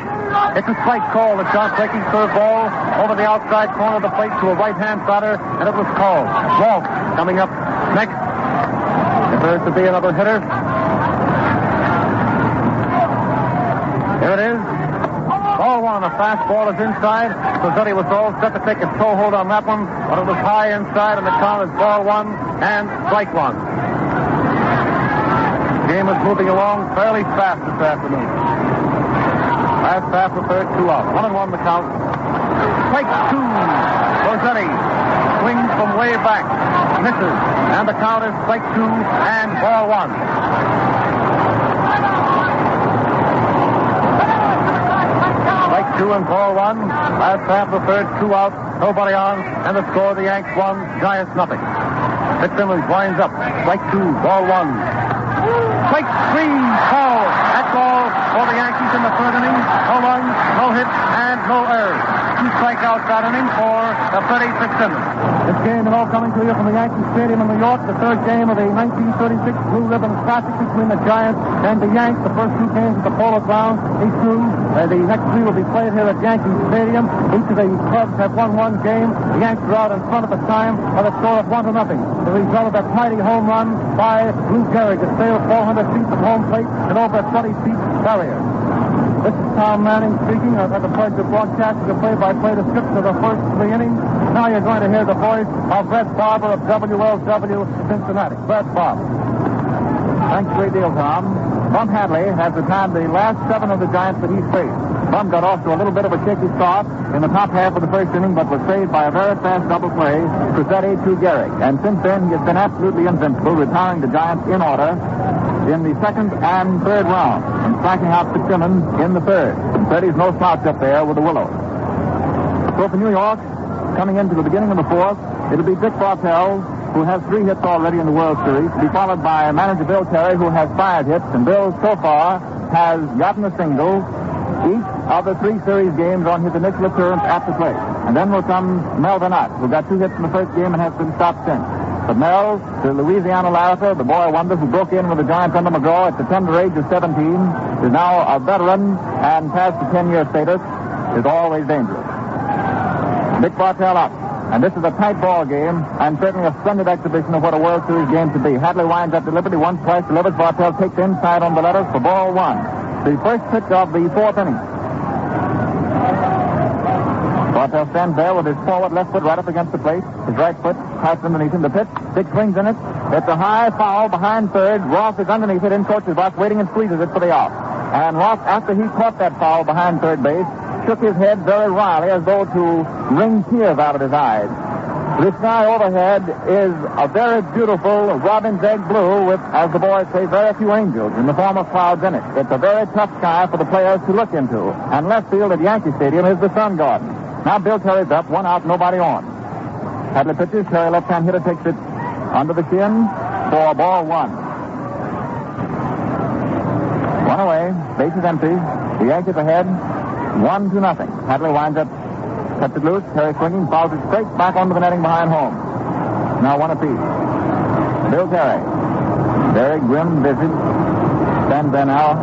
It's a strike call. The shot breaking curveball over the outside corner of the plate to a right-hand batter, and it was called. Walt coming up next. Appears to be another hitter. Here it is. Ball 1. A fastball is inside. Closetti was all set to take a toehold on that one, but it was high inside, and the count is ball 1 and strike 1. The game is moving along fairly fast this afternoon. Last half of the third, 2 out. 1-1 the count. Strike 2. Closetti swings from way back. Misses. And the count is strike 2 and ball 1. Strike 2 and ball 1. Last half of the third, 2 out. Nobody on. And the score, the Yanks 1, Giants nothing. Fitzsimmons winds up. Strike 2, ball 1. Strike 3, call. That's all for the Yankees in the third inning. No runs, no hits, and no errors. 2 strikeouts that inning for Freddie Fitzsimmons. This game is all coming to you from the Yankee Stadium in New York. The third game of the 1936 Blue Ribbon Classic between the Giants and the Yanks. The first 2 games at the Polo Grounds. These 2, the next 3 will be played here at Yankee Stadium. Each of the clubs have won 1 game. The Yanks are out in front at the time by the score of 1-0. The result of that mighty home run by Lou Gehrig that sailed 400 feet from home plate and over a 20-feet barrier. This is Tom Manning speaking. I've had the pleasure of broadcasting a play-by-play description of the first 3 innings. Now you're going to hear the voice of Red Barber of WLW Cincinnati. Red Barber. Thanks a great deal, Tom. Bum Hadley has retired the last 7 of the Giants that he's faced. Bum got off to a little bit of a shaky start in the top half of the first inning, but was saved by a very fast double play, Closetti to Gehrig. And since then, he has been absolutely invincible, retiring the Giants in order in the second and third round, and striking out Fitzsimmons in the third. Closeti's no slouch up there with the Willows. So for New York, coming into the beginning of the fourth, it'll be Dick Bartell, who has 3 hits already in the World Series, to be followed by manager Bill Terry, who has 5 hits, and Bill so far has gotten a single each of the 3 series games on his initial appearance at the plate. And then will come Mel Vanott, who got 2 hits in the first game and has been stopped since. But Mel, the Louisiana Larriper, the boy wonder who broke in with the Giants under McGraw at the tender age of 17, is now a veteran and past the 10-year status, is always dangerous. Dick Bartell up. And this is a tight ball game, and certainly a splendid exhibition of what a World Series game should be. Hadley winds up deliberately, once, twice, delivers. Bartell takes inside on the letters for ball 1. The first pitch of the 4th inning. Bartell stands there with his forward left foot right up against the plate. His right foot crouched underneath him. The pitch, Dick swings in it. It's a high foul behind third. Ross is underneath it in coach's box, waiting and squeezes it for the out. And Ross, after he caught that foul behind third base, shook his head very wryly as though to wring tears out of his eyes. The sky overhead is a very beautiful robin's egg blue with, as the boys say, very few angels in the form of clouds in it. It's a very tough sky for the players to look into. And left field at Yankee Stadium is the Sun Garden. Now Bill Terry's up, 1 out, nobody on. Hadley pitches, Terry left-hand hitter takes it under the chin for ball 1. 1 away, base is empty. The Yankees ahead, 1-0. Hadley winds up, cuts it loose. Terry swinging, fouls it straight back onto the netting behind home. Now 1 apiece. Bill Terry, very grim visage, stands there now,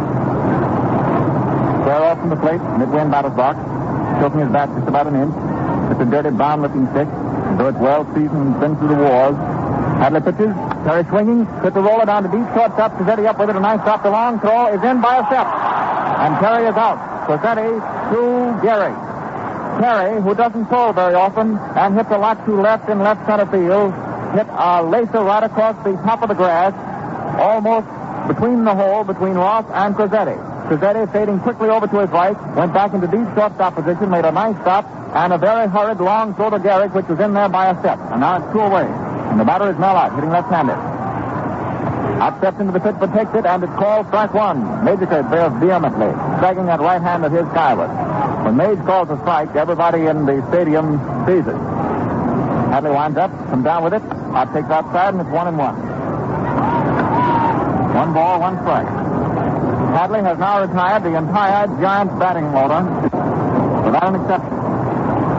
square off from the plate, midway in batter's box, tilting his bat just about an inch. It's a dirty, brown-looking stick, though it's well seasoned and been through the wars. Hadley pitches, Terry swinging, puts the roller down to deep shortstop. Closetti up with it, a nice stop. The long throw is in by a step, and Terry is out. Closetti to Gehrig. Terry, who doesn't throw very often, and hits a lot to left in left center field, hit a lacer right across the top of the grass, almost between the hole between Ross and Crizzetti. Crizzetti, fading quickly over to his right, went back into deep shortstop position, made a nice stop, and a very hurried long throw to Gehrig, which was in there by a step. And now it's 2 away. And the batter is Mel Out, hitting left-handed. Out steps into the pitch, but takes it, and it's called strike one. Major bears vehemently, striking that right hand of his skyward. When Mage calls a strike, everybody in the stadium sees it. Hadley winds up, comes down with it. Out takes outside, and it's 1-1. 1 ball, 1 strike. Hadley has now retired the entire Giants batting order without an exception.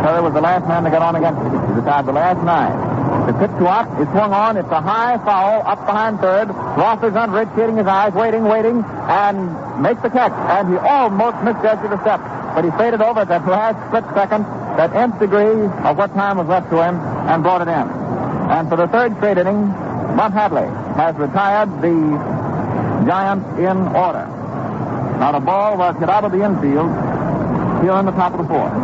Terry was the last man to get on against him. He retired the last 9. The pitch to Ott is swung on. It's a high foul up behind third. Ross is under it, shading his eyes, waiting, and makes the catch. And he almost misjudged the step. But he faded over at that last split second, that nth degree of what time was left to him, and brought it in. And for the third straight inning, Bob Hadley has retired the Giants in order. Now the ball was hit out of the infield here on the top of the 4th.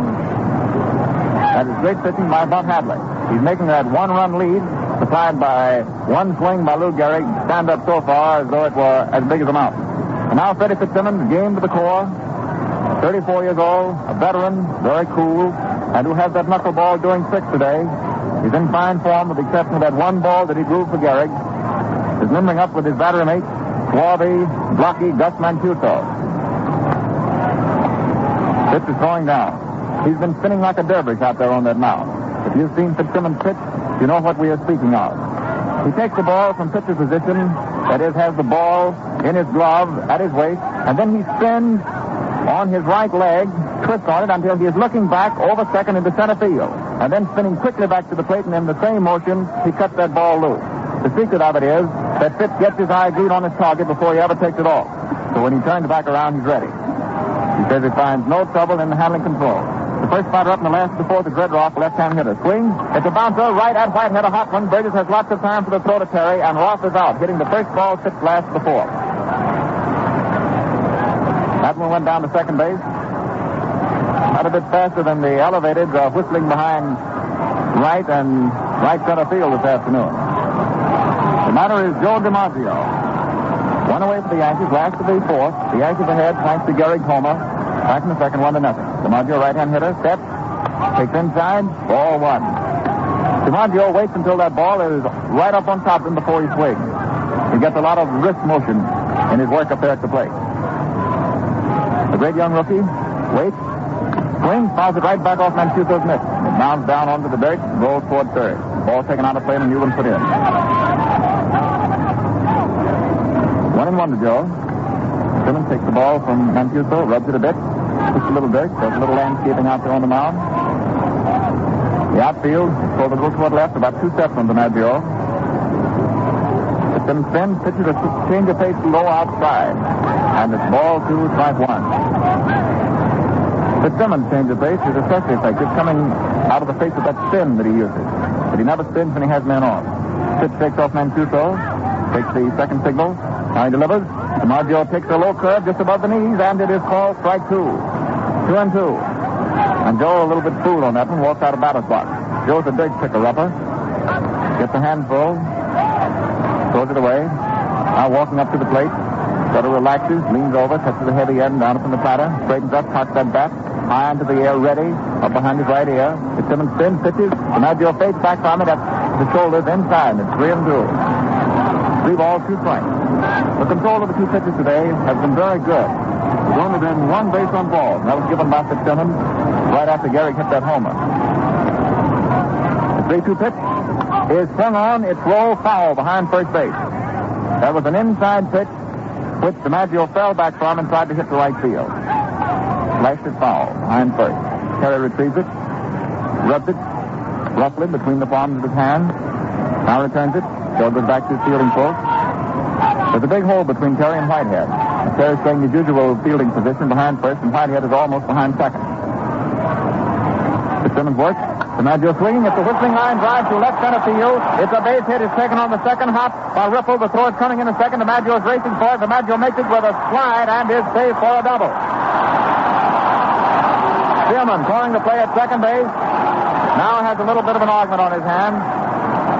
That is great pitching by Bob Hadley. He's making that 1-run lead, supplied by 1 swing by Lou Gehrig, stand up so far as though it were as big as a mountain. And now Freddie Fitzsimmons, game to the core, 34 years old, a veteran, very cool, and who has that knuckleball doing tricks today. He's in fine form with the exception of that 1 ball that he drew for Gehrig. He's limbering up with his battery mate, swarthy, blocky Gus Mancuso. Pitch is throwing down. He's been spinning like a dervish out there on that mound. If you've seen Fitzsimmons pitch, you know what we are speaking of. He takes the ball from pitcher's position, that is, has the ball in his glove at his waist, and then he spins on his right leg, twists on it until he is looking back over second into center field, and then spinning quickly back to the plate, and in the same motion, he cuts that ball loose. The secret of it is that Fitz gets his eye glued on his target before he ever takes it off. So when he turns back around, he's ready. He says he finds no trouble in the handling control. The first batter up in the last of the 4th is Redroff, left-hand hitter. Swing. It's a bouncer right at Whitehead, a hot one. Burgess has lots of time for the throw to Terry, and Ross is out, hitting the first ball, 6th last of the 4th. That one went down to second base. Not a bit faster than the elevated, whistling behind right and right center field this afternoon. The matter is Joe DiMaggio. 1 away for the Yankees, last of the 4th. The Yankees ahead, thanks to Gehrig homer. Back in the second, 1-0. DiMaggio, right-hand hitter, steps, takes inside, ball 1. DiMaggio waits until that ball is right up on top of him before he swings. He gets a lot of wrist motion in his work up there at the plate. The great young rookie waits, swings, fouls it right back off Mancuso's mitt. It mounds down onto the dirt, rolls toward third. Ball taken out of play and a new one put in. 1-1 to Joe. Simmons takes the ball from Mancuso, rubs it a bit, puts a little dirt, does a little landscaping out there on the mound. The outfield, pulled a little toward left, about 2 steps from DiMaggio. Simmons spins, pitches a change of pace low outside, and it's ball 2, strike 1. Fitzsimmons' change of pace is especially effective, coming out of the face of that spin that he uses. But he never spins when he has men on. Pitch takes off Mancuso, takes the second signal. Now he delivers. DiMaggio takes a low curve just above the knees, and it is called strike 2. 2-2. And Joe, a little bit fooled on that one, walks out of batter's box. Joe's a big picker-upper. Gets a handful, throws it away. Now walking up to the plate. Sort of relaxes, leans over, touches the heavy end down from the platter, straightens up, cocks that bat, high into the air, ready, up behind his right ear. Fitzsimmons spins, pitches. DiMaggio fades back from it at the shoulders inside, and it's 3-2. 3 balls, 2 strikes. The control of the 2 pitches today has been very good. There's only been 1 base on balls, and that was given by Fitzsimmons right after Gehrig hit that homer. The 3-2 pitch is swung on. It's low foul behind first base. That was an inside pitch, which DiMaggio fell back from and tried to hit the right field. Flashed it foul behind first. Terry retrieves it, rubs it roughly between the palms of his hand. Now returns it. Joe goes back to his fielding post. There's a big hole between Terry and Whitehead. Terry's playing his usual fielding position behind first, and Whitehead is almost behind second. Fitzsimmons works. DiMaggio swinging. It's a whistling line drive to left center field. It's a base hit. It's taken on the second hop by Ripple. The throw is coming in the second. DiMaggio is racing for it. DiMaggio makes it with a slide and is saved for a double. Steelman calling the play at second base. Now has a little bit of an argument on his hands.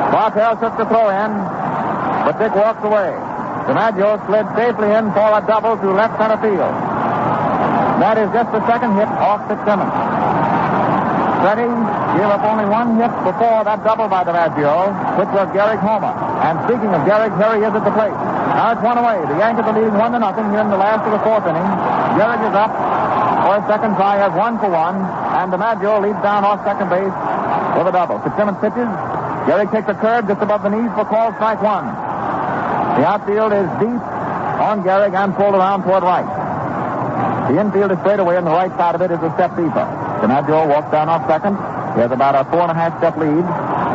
Bartell took the throw in, but Dick walks away. DiMaggio slid safely in for a double to left center field. That is just the second hit off Fitzsimmons. Freddie gave up only one hit before that double by DiMaggio, which was Gehrig homer. And speaking of Gehrig, here he is at the plate. Now it's 1 away. The Yankees are leading 1-0 here in the last of the fourth inning. Gehrig is up for his second try, has 1 for 1, and DiMaggio leads down off second base with a double. Fitzsimmons pitches. Gehrig takes a curve just above the knees for call strike 1. The outfield is deep on Gehrig and pulled around toward right. The infield is straight away, and the right side of it is a step deeper. DiMaggio walks down off second. He has about a 4.5 step lead.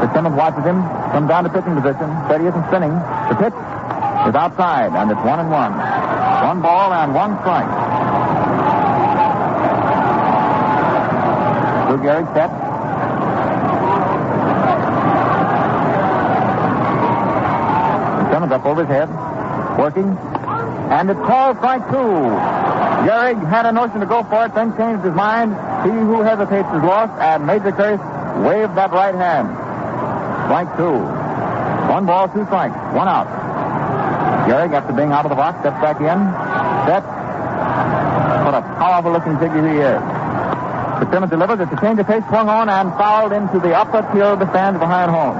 Fitzsimmons watches him, comes down to pitching position. Steady isn't spinning. The pitch is outside, and it's 1-1. 1 ball and 1 strike. Lou Gehrig set. Fitzsimmons up over his head, working, and it's called strike 2. Gehrig had a notion to go for it, then changed his mind. He who hesitates is lost, and Major Curse waved that right hand. Strike 2. 1 ball, 2 strikes, 1 out. Gehrig, after being out of the box, steps back in. Set. What a powerful-looking figure he is. Fitzsimmons delivers. It's a change of pace, swung on, and fouled into the upper tier of the stands behind home.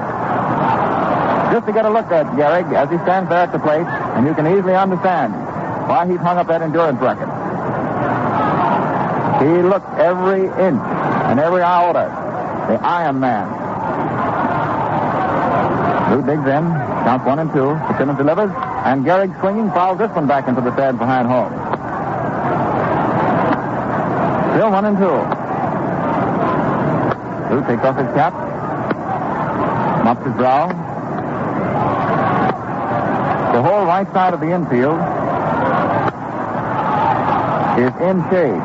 Just to get a look at Gehrig as he stands there at the plate, and you can easily understand why he's hung up that endurance record. He looked every inch and every iota. The Iron Man. Lou digs in. Counts 1 and 2. Fitzsimmons delivers. And Gehrig swinging fouls this one back into the stands behind home. Still 1 and 2. Lou takes off his cap. Mops his brow. The whole right side of the infield is in shade.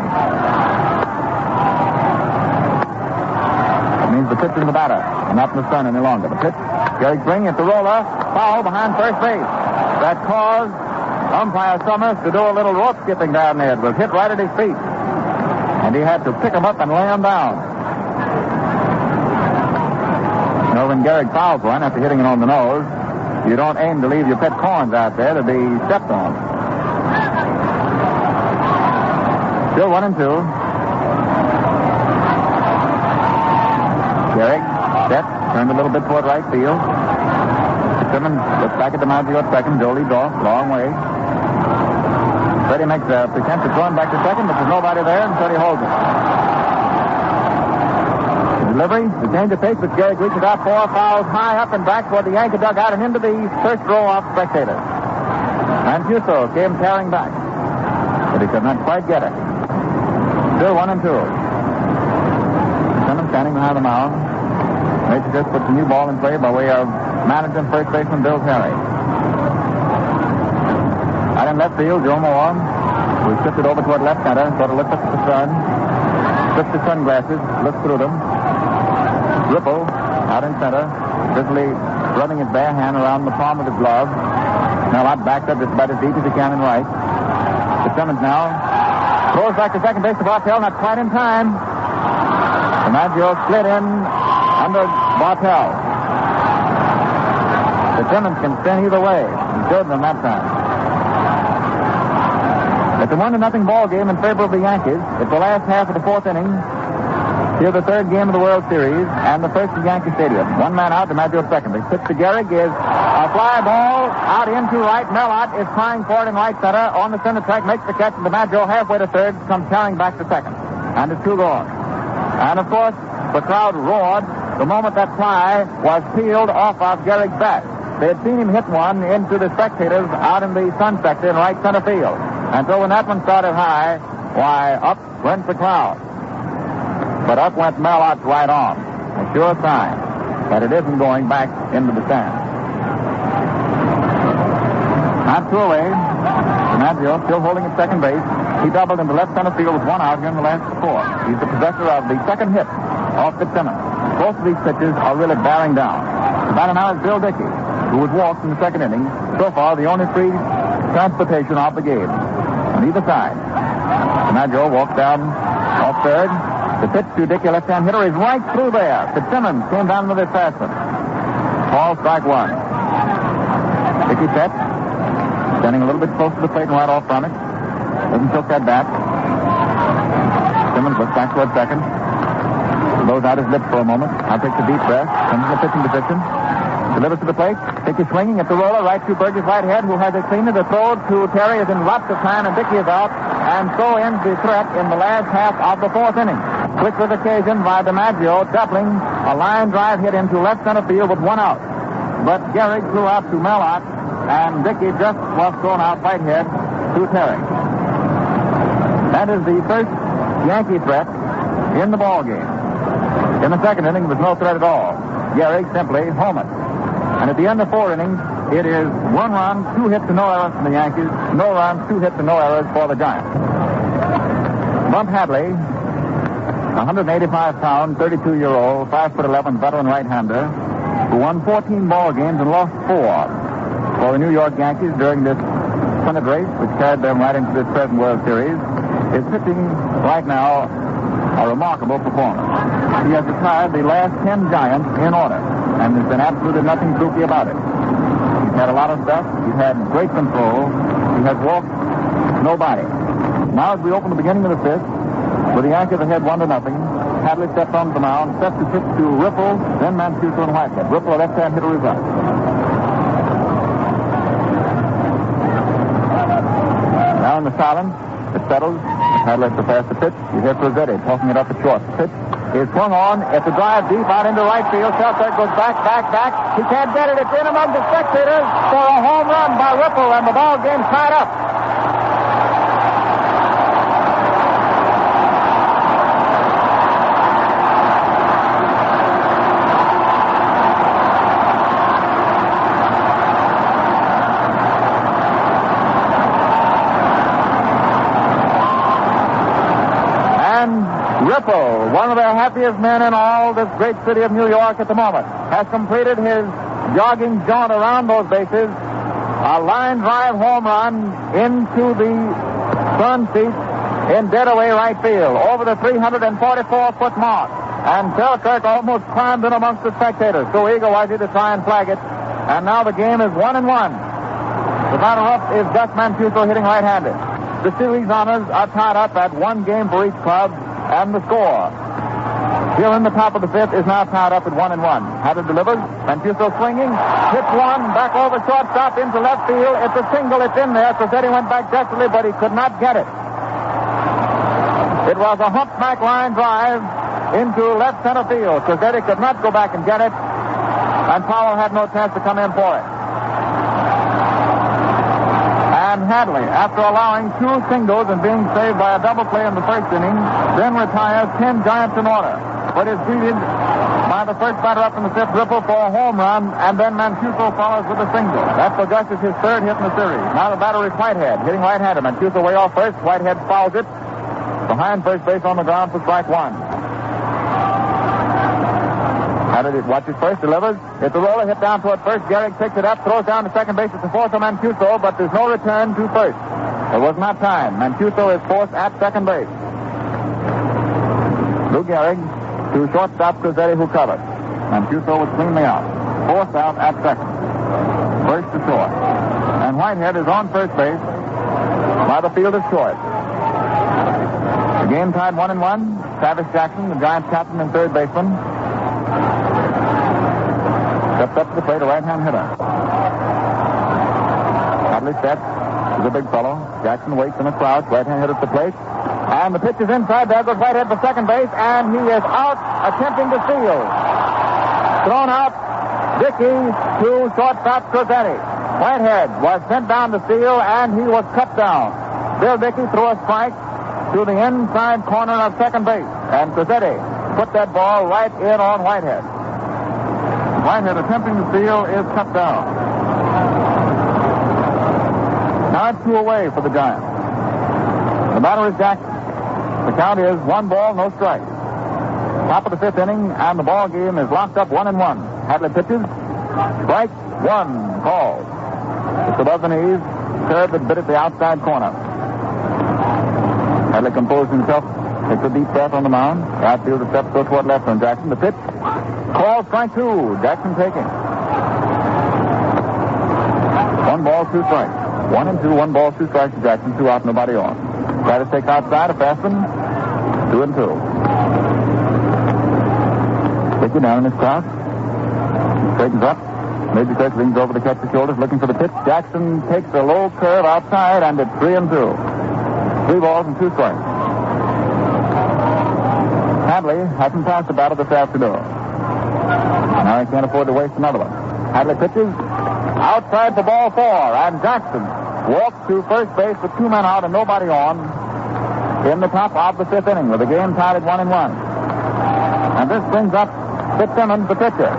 That means the pitch in the batter, and not in the sun any longer. The pitch, Gehrig swing at the roller, foul behind first base. That caused umpire Summers to do a little rope skipping down there. It was hit right at his feet, and he had to pick him up and lay him down. You know, when Gehrig fouls one after hitting it on the nose, you don't aim to leave your pet corns out there to be stepped on. Still 1 and 2. Gehrig, set, turned a little bit toward right field. Fitzsimmons looks back at DiMaggio at second. Joe leads off, long way. Freddie makes a pretense of throwing back to second, but there's nobody there, and Freddie holds it. The delivery, the change of pace, but Gehrig reaches out for, fouls high up and back toward the Yankee dugout and into the first row of spectators. And Fuso came tearing back, but he could not quite get it. Still 1 and 2. Simmons standing behind the mound. Major just puts a new ball in play by way of manager and first baseman Bill Terry. Out in left field, Joe Moore, who shifted over toward left center, sort of looks up at the sun, flips his sunglasses, looks through them. Ripple, out in center, busily running his bare hand around the palm of his glove. Now out backed up just about as deep as he can in right. Fitzsimmons now throws back to second base to Bartell, not quite in time. DiMaggio slid in under Bartell. Fitzsimmons can spin either way. He showed them that time. It's a 1-0 ball game in favor of the Yankees. It's the last half of the fourth inning. Here's the third game of the World Series, and the first at Yankee Stadium. 1 man out, DiMaggio second. The pitch to Gehrig is a fly ball out into right. Mellott is trying for it in right center. On the center track, makes the catch, and DiMaggio halfway to third comes carrying back to second. And it's 2 gone. And, of course, the crowd roared the moment that fly was peeled off of Gehrig's bat. They had seen him hit one into the spectators out in the sun sector in right center field. And so when that one started high, why, up went the crowd. But up went Mellott's right arm. A sure sign that it isn't going back into the stand. Not 2 away. DiMaggio still holding at second base. He doubled into left center field with 1 out here in the last 4. He's the possessor of the second hit off Fitzsimmons. Both of these pitches are really bearing down. The batter now is Bill Dickey, who was walked in the second inning. So far, the only free transportation of the game. On either side. DiMaggio walks down off third. The pitch to Dickey, left-hand hitter, is right through there. Fitzsimmons came down with his fastman. Ball, strike one. Dickey set. Standing a little bit close to the plate and right off from it. Doesn't tilt that bat. Simmons looks back toward second. Blows out his lips for a moment. Now takes a deep breath. Comes to the pitching position. Delivers to the plate. Dickey swinging at the roller right to Burgess Whitehead, who has it cleaned. The throw to Terry is in lots of time, and Dickey is out. And so ends the threat in the last half of the fourth inning. Which was occasioned by DiMaggio doubling a line drive hit into left center field with one out. But Gehrig flew out to Mellott, and Dickey just was thrown out Whitehead to Terry. That is the first Yankee threat in the ball game. In the second inning, there was no threat at all. Gehrig simply homered. And at the end of 4 innings, it is 1 run, 2 hits and no errors from the Yankees. No runs, 2 hits and no errors for the Giants. Bump Hadley, 185-pound, 32-year-old, 5'11" veteran right-hander, who won 14 ball games and lost 4 for the New York Yankees during this Senate race, which carried them right into this present World Series, is pitching right now a remarkable performance. He has retired the last 10 Giants in order, and there's been absolutely nothing fluky about it. He's had a lot of stuff. He's had great control. He has walked nobody. Now as we open the beginning of the fifth, with the Yankees ahead 1-0, Hadley steps onto the mound, sets the pitch to Ripple, then Mancuso and Whitehead. Ripple, a left-hand hitter, is up. Now in the silence, it settles. Hadley to pass the pitch. You hear Rossetti tossing it up at short. The pitch is swung on. It's a drive deep out into right field. Shelter goes back. He can't get it. It's in among the spectators for a home run by Ripple, and the ball game's tied up. Ripple, one of the happiest men in all this great city of New York at the moment, has completed his jogging jaunt around those bases. A line drive home run into the sun seat in dead-away right field, over the 344-foot mark. And Selkirk almost climbed in amongst the spectators, so eager was he to try and flag it. And now the game is 1-1. The batter-up is Gus Mancuso hitting right-handed. The series honors are tied up at 1 game for each club. And the score here in the top of the fifth is now tied up at 1-1. Hadley delivers. Mancuso swinging. Hits one. Back over shortstop into left field. It's a single. It's in there. Rossetti went back desperately, but he could not get it. It was a humpback line drive into left center field. Rossetti could not go back and get it. And Powell had no chance to come in for it. And Hadley, after allowing 2 singles and being saved by a double play in the first inning, then retires 10 Giants in order. But is greeted by the first batter up in the fifth, Ripple, for a home run, and then Mancuso follows with a single. That for Gus is his 3rd hit in the series. Now the batter is Whitehead, hitting right-handed. Mancuso way off first. Whitehead fouls it behind first base on the ground for strike 1. Hadley watches first, delivers. It's a roller hit down toward first. Gehrig picks it up, throws down to second base. It's a force of Mancuso, but there's no return to first. There was not time. Mancuso is forced at second base. Lou Gehrig to shortstop Rossetti, who covers. Mancuso was cleanly out. Forced out at second. First to short. And Whitehead is on first base while the field is short. The game tied 1-1. Travis Jackson, the Giants captain and third baseman, steps up to the plate, a right-hand hitter. Hadley sets. He's a big fellow. Jackson waits in a crouch. Right-hand hitter at the plate. And the pitch is inside. There goes Whitehead for second base. And he is out attempting to steal. Thrown out. Dickey to shortstop Rossetti. Whitehead was sent down to steal, and he was cut down. Bill Dickey threw a strike to the inside corner of second base. And Rossetti put that ball right in on Whitehead. Whitehead attempting to steal is cut down. Now it's 2 away for the Giants. The batter is Jackson. The count is 1 ball, no strike. Top of the 5th inning, and the ball game is locked up 1-1. Hadley pitches. Strike 1 called. It's above the knees. Curve that bit at the outside corner. Hadley composed himself Takes a deep breath on the mound. The outfielder steps go toward left on Jackson. The pitch. Call strike two. Jackson taking. 1 ball, 2 strikes. 1-2, 1 ball, 2 strikes to Jackson. 2 out, nobody on. Try to take outside a fastman. 2-2. Take it down in his crouch. Straightens up. Major Kirk leans over to catch the shoulders, looking for the pitch. Jackson takes a low curve outside, and it's 3-2. 3 balls and 2 strikes. Hadley hasn't passed a batter this afternoon. Now he can't afford to waste another one. Hadley pitches outside for ball 4, and Jackson walks to first base with 2 men out and nobody on in the top of the 5th inning with the game tied at 1-1. And this brings up Fitzsimmons, the pitcher.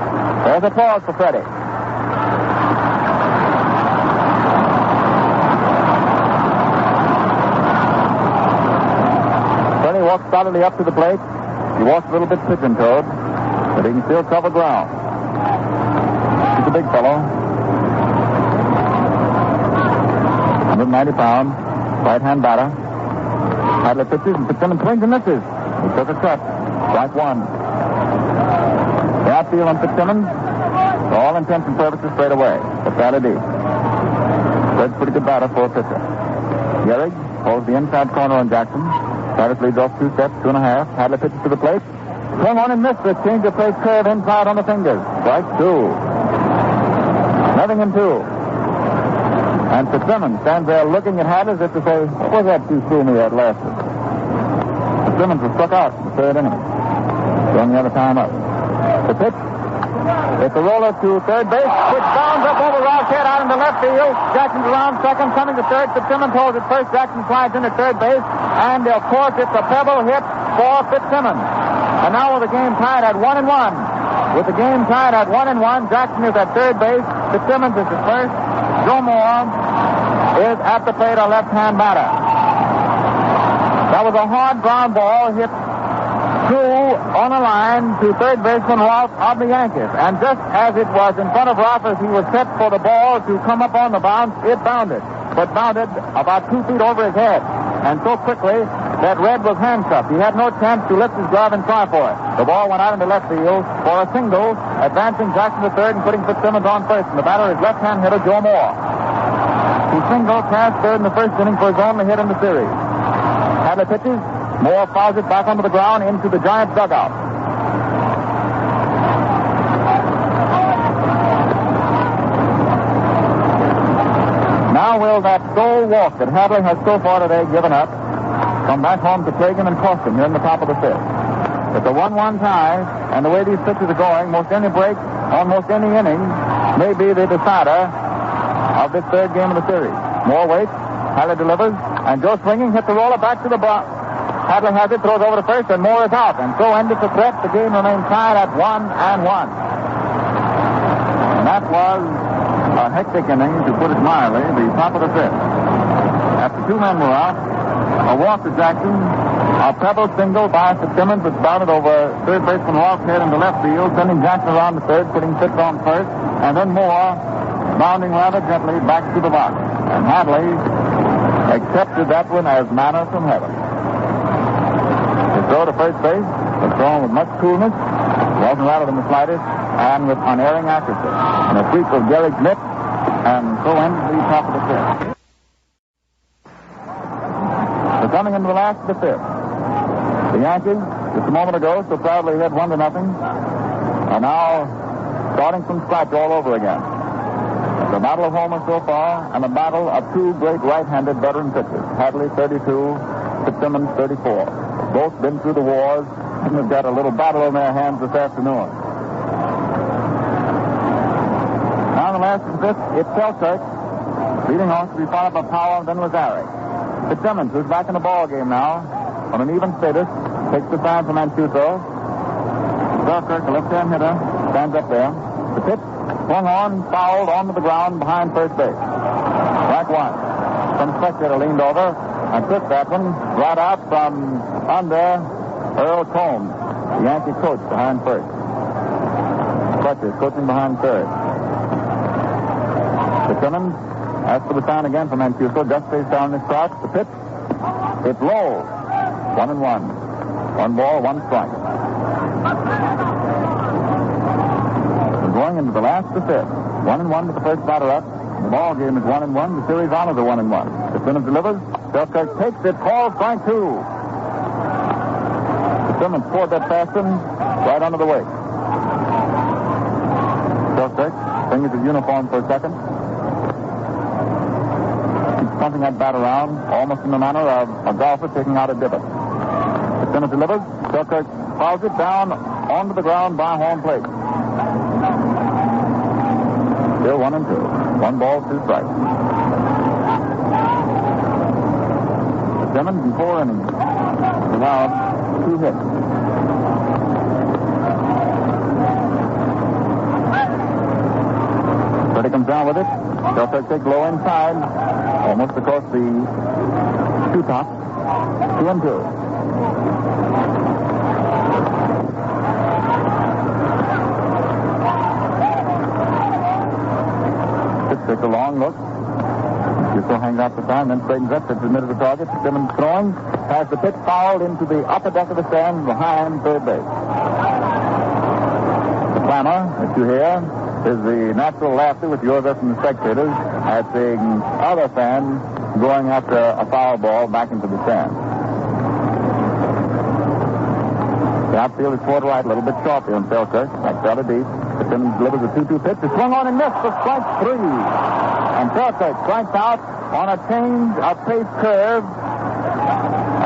There's applause for Freddie. Freddie walks solidly up to the plate. He walks a little bit pigeon-toed, but he can still cover ground. He's a big fellow. 190 pounds, right-hand batter. Hadley pitches and Fitzsimmons swings and misses. He took a cut. Strike 1. The outfield on Fitzsimmons, for all intents and purposes, straight away. But Sally D. Fred's pretty good batter for a pitcher. Gehrig holds the inside corner on Jackson. Travis leads off 2 steps, 2.5. Hadley pitches to the plate. Swung on and missed the change of pace curve inside on the fingers. Strike 2. 0-2. And Fitzsimmons stands there looking at Hadley as if to say, what was that too soon at last? Fitzsimmons was struck out in the 3rd inning. Going the other time up. The pitch. It's a roller to third base, which bounds up over Rockhead out into left field. Jackson's around second, coming to third. Fitzsimmons holds it first. Jackson slides in at third base. And, of course, it's a pebble hit for Fitzsimmons. And now with the game tied at 1-1. With the game tied at 1-1, Jackson is at third base. Fitzsimmons is at first. Joe Moore is at the plate, a left-hand batter. That was a hard ground ball hit through on a line to third baseman Roth of the Yankees. And just as it was in front of Roth as he was set for the ball to come up on the bounce, it bounded. But bounded about 2 feet over his head. And so quickly that Red was handcuffed. He had no chance to lift his glove and try for it. The ball went out into left field for a single, advancing Jackson to third and putting Fitzsimmons on first. And the batter is left-hand hitter Joe Moore, who singled past third in the 1st inning for his only hit in the series. Hadley pitches. Moore fouls it back onto the ground into the Giants' dugout. Now will that sole walk that Hadley has so far today given up come back home to plague him and cost him here in the top of the 5th. It's a 1-1 tie, and the way these pitches are going, most any break on most any inning may be the decider of this 3rd game of the series. Moore waits. Hadley delivers, and Joe swinging hits the roller back to the block. Hadley has it, throws over to first, and Moore is out. And so ended the threat. The game remains tied at 1-1. And that was a hectic inning, to put it mildly, the top of the 5th. After 2 men were out, a walk to Jackson, a pebble single by Fitzsimmons, which bounded over third baseman Rothhead into left field, sending Jackson around the third, putting Fitz on first, and then Moore bounding rather gently back to the box. And Hadley accepted that one as manna from heaven. His throw to first base was thrown with much coolness, wasn't rattled in the slightest, and with unerring accuracy. And a sweep of Gehrig's mitt, and so ended the top of the 5th. We're coming into the last of the 5th. The Yankees, just a moment ago, so proudly led 1-0, are now starting from scratch all over again. The battle of homers so far, and a battle of 2 great right-handed veteran pitchers. Hadley, 32, Fitzsimmons, 34. Both been through the wars, and they've got a little battle in their hands this afternoon. Now in the last of the 5th, it's Selkirk, leading off to be followed by Powell and then Lazari. Fitzsimmons, who's back in the ball game now, on an even status, takes the sign from Mancuso. Selkirk, the left-hand hitter, stands up there. The pitch swung on, fouled onto the ground behind first base. Strike 1. Some spectator leaned over and took that one right out from under Earl Combs, the Yankee coach behind first. Fletcher's coaching behind third. Fitzsimmons asks for the sign again from Mancuso. Just stays down his crouch. The pitch. It's low. 1-1. 1 ball, 1 strike. We're going into the last of the fifth. 1-1 to the first batter up. The ball game is 1-1. The series honors a 1-1. Simmons delivers. Selkirk takes it. Called strike 2. Simmons scored that fast one right under the weight. Selkirk fingers his uniform for a second. He's punting that bat around, almost in the manner of a golfer taking out a divot. Simmons delivers. Selkirk fouls it down onto the ground by home plate. Still 1-2. 1 ball, 2 strikes. Simmons in 4 innings. Allowed 2 hits. But he comes down with it. Selkirk takes low inside. Almost across the 2 top. 2-2. Takes a long look. Still hangs out the time, then straightens up, sits in the middle of the target. Simmons throwing, has the pitch fouled into the upper deck of the stand behind third base. The clamor that you hear is the natural laughter which you hear from the spectators at seeing other fans going after a foul ball back into the stand. The outfield is toward right, a little bit sharp here on Selkirk. That's rather deep. Simmons delivers a 2-2 pitch. The swing on and miss for strike 3. And Selkirk strikes out on a change of pace curve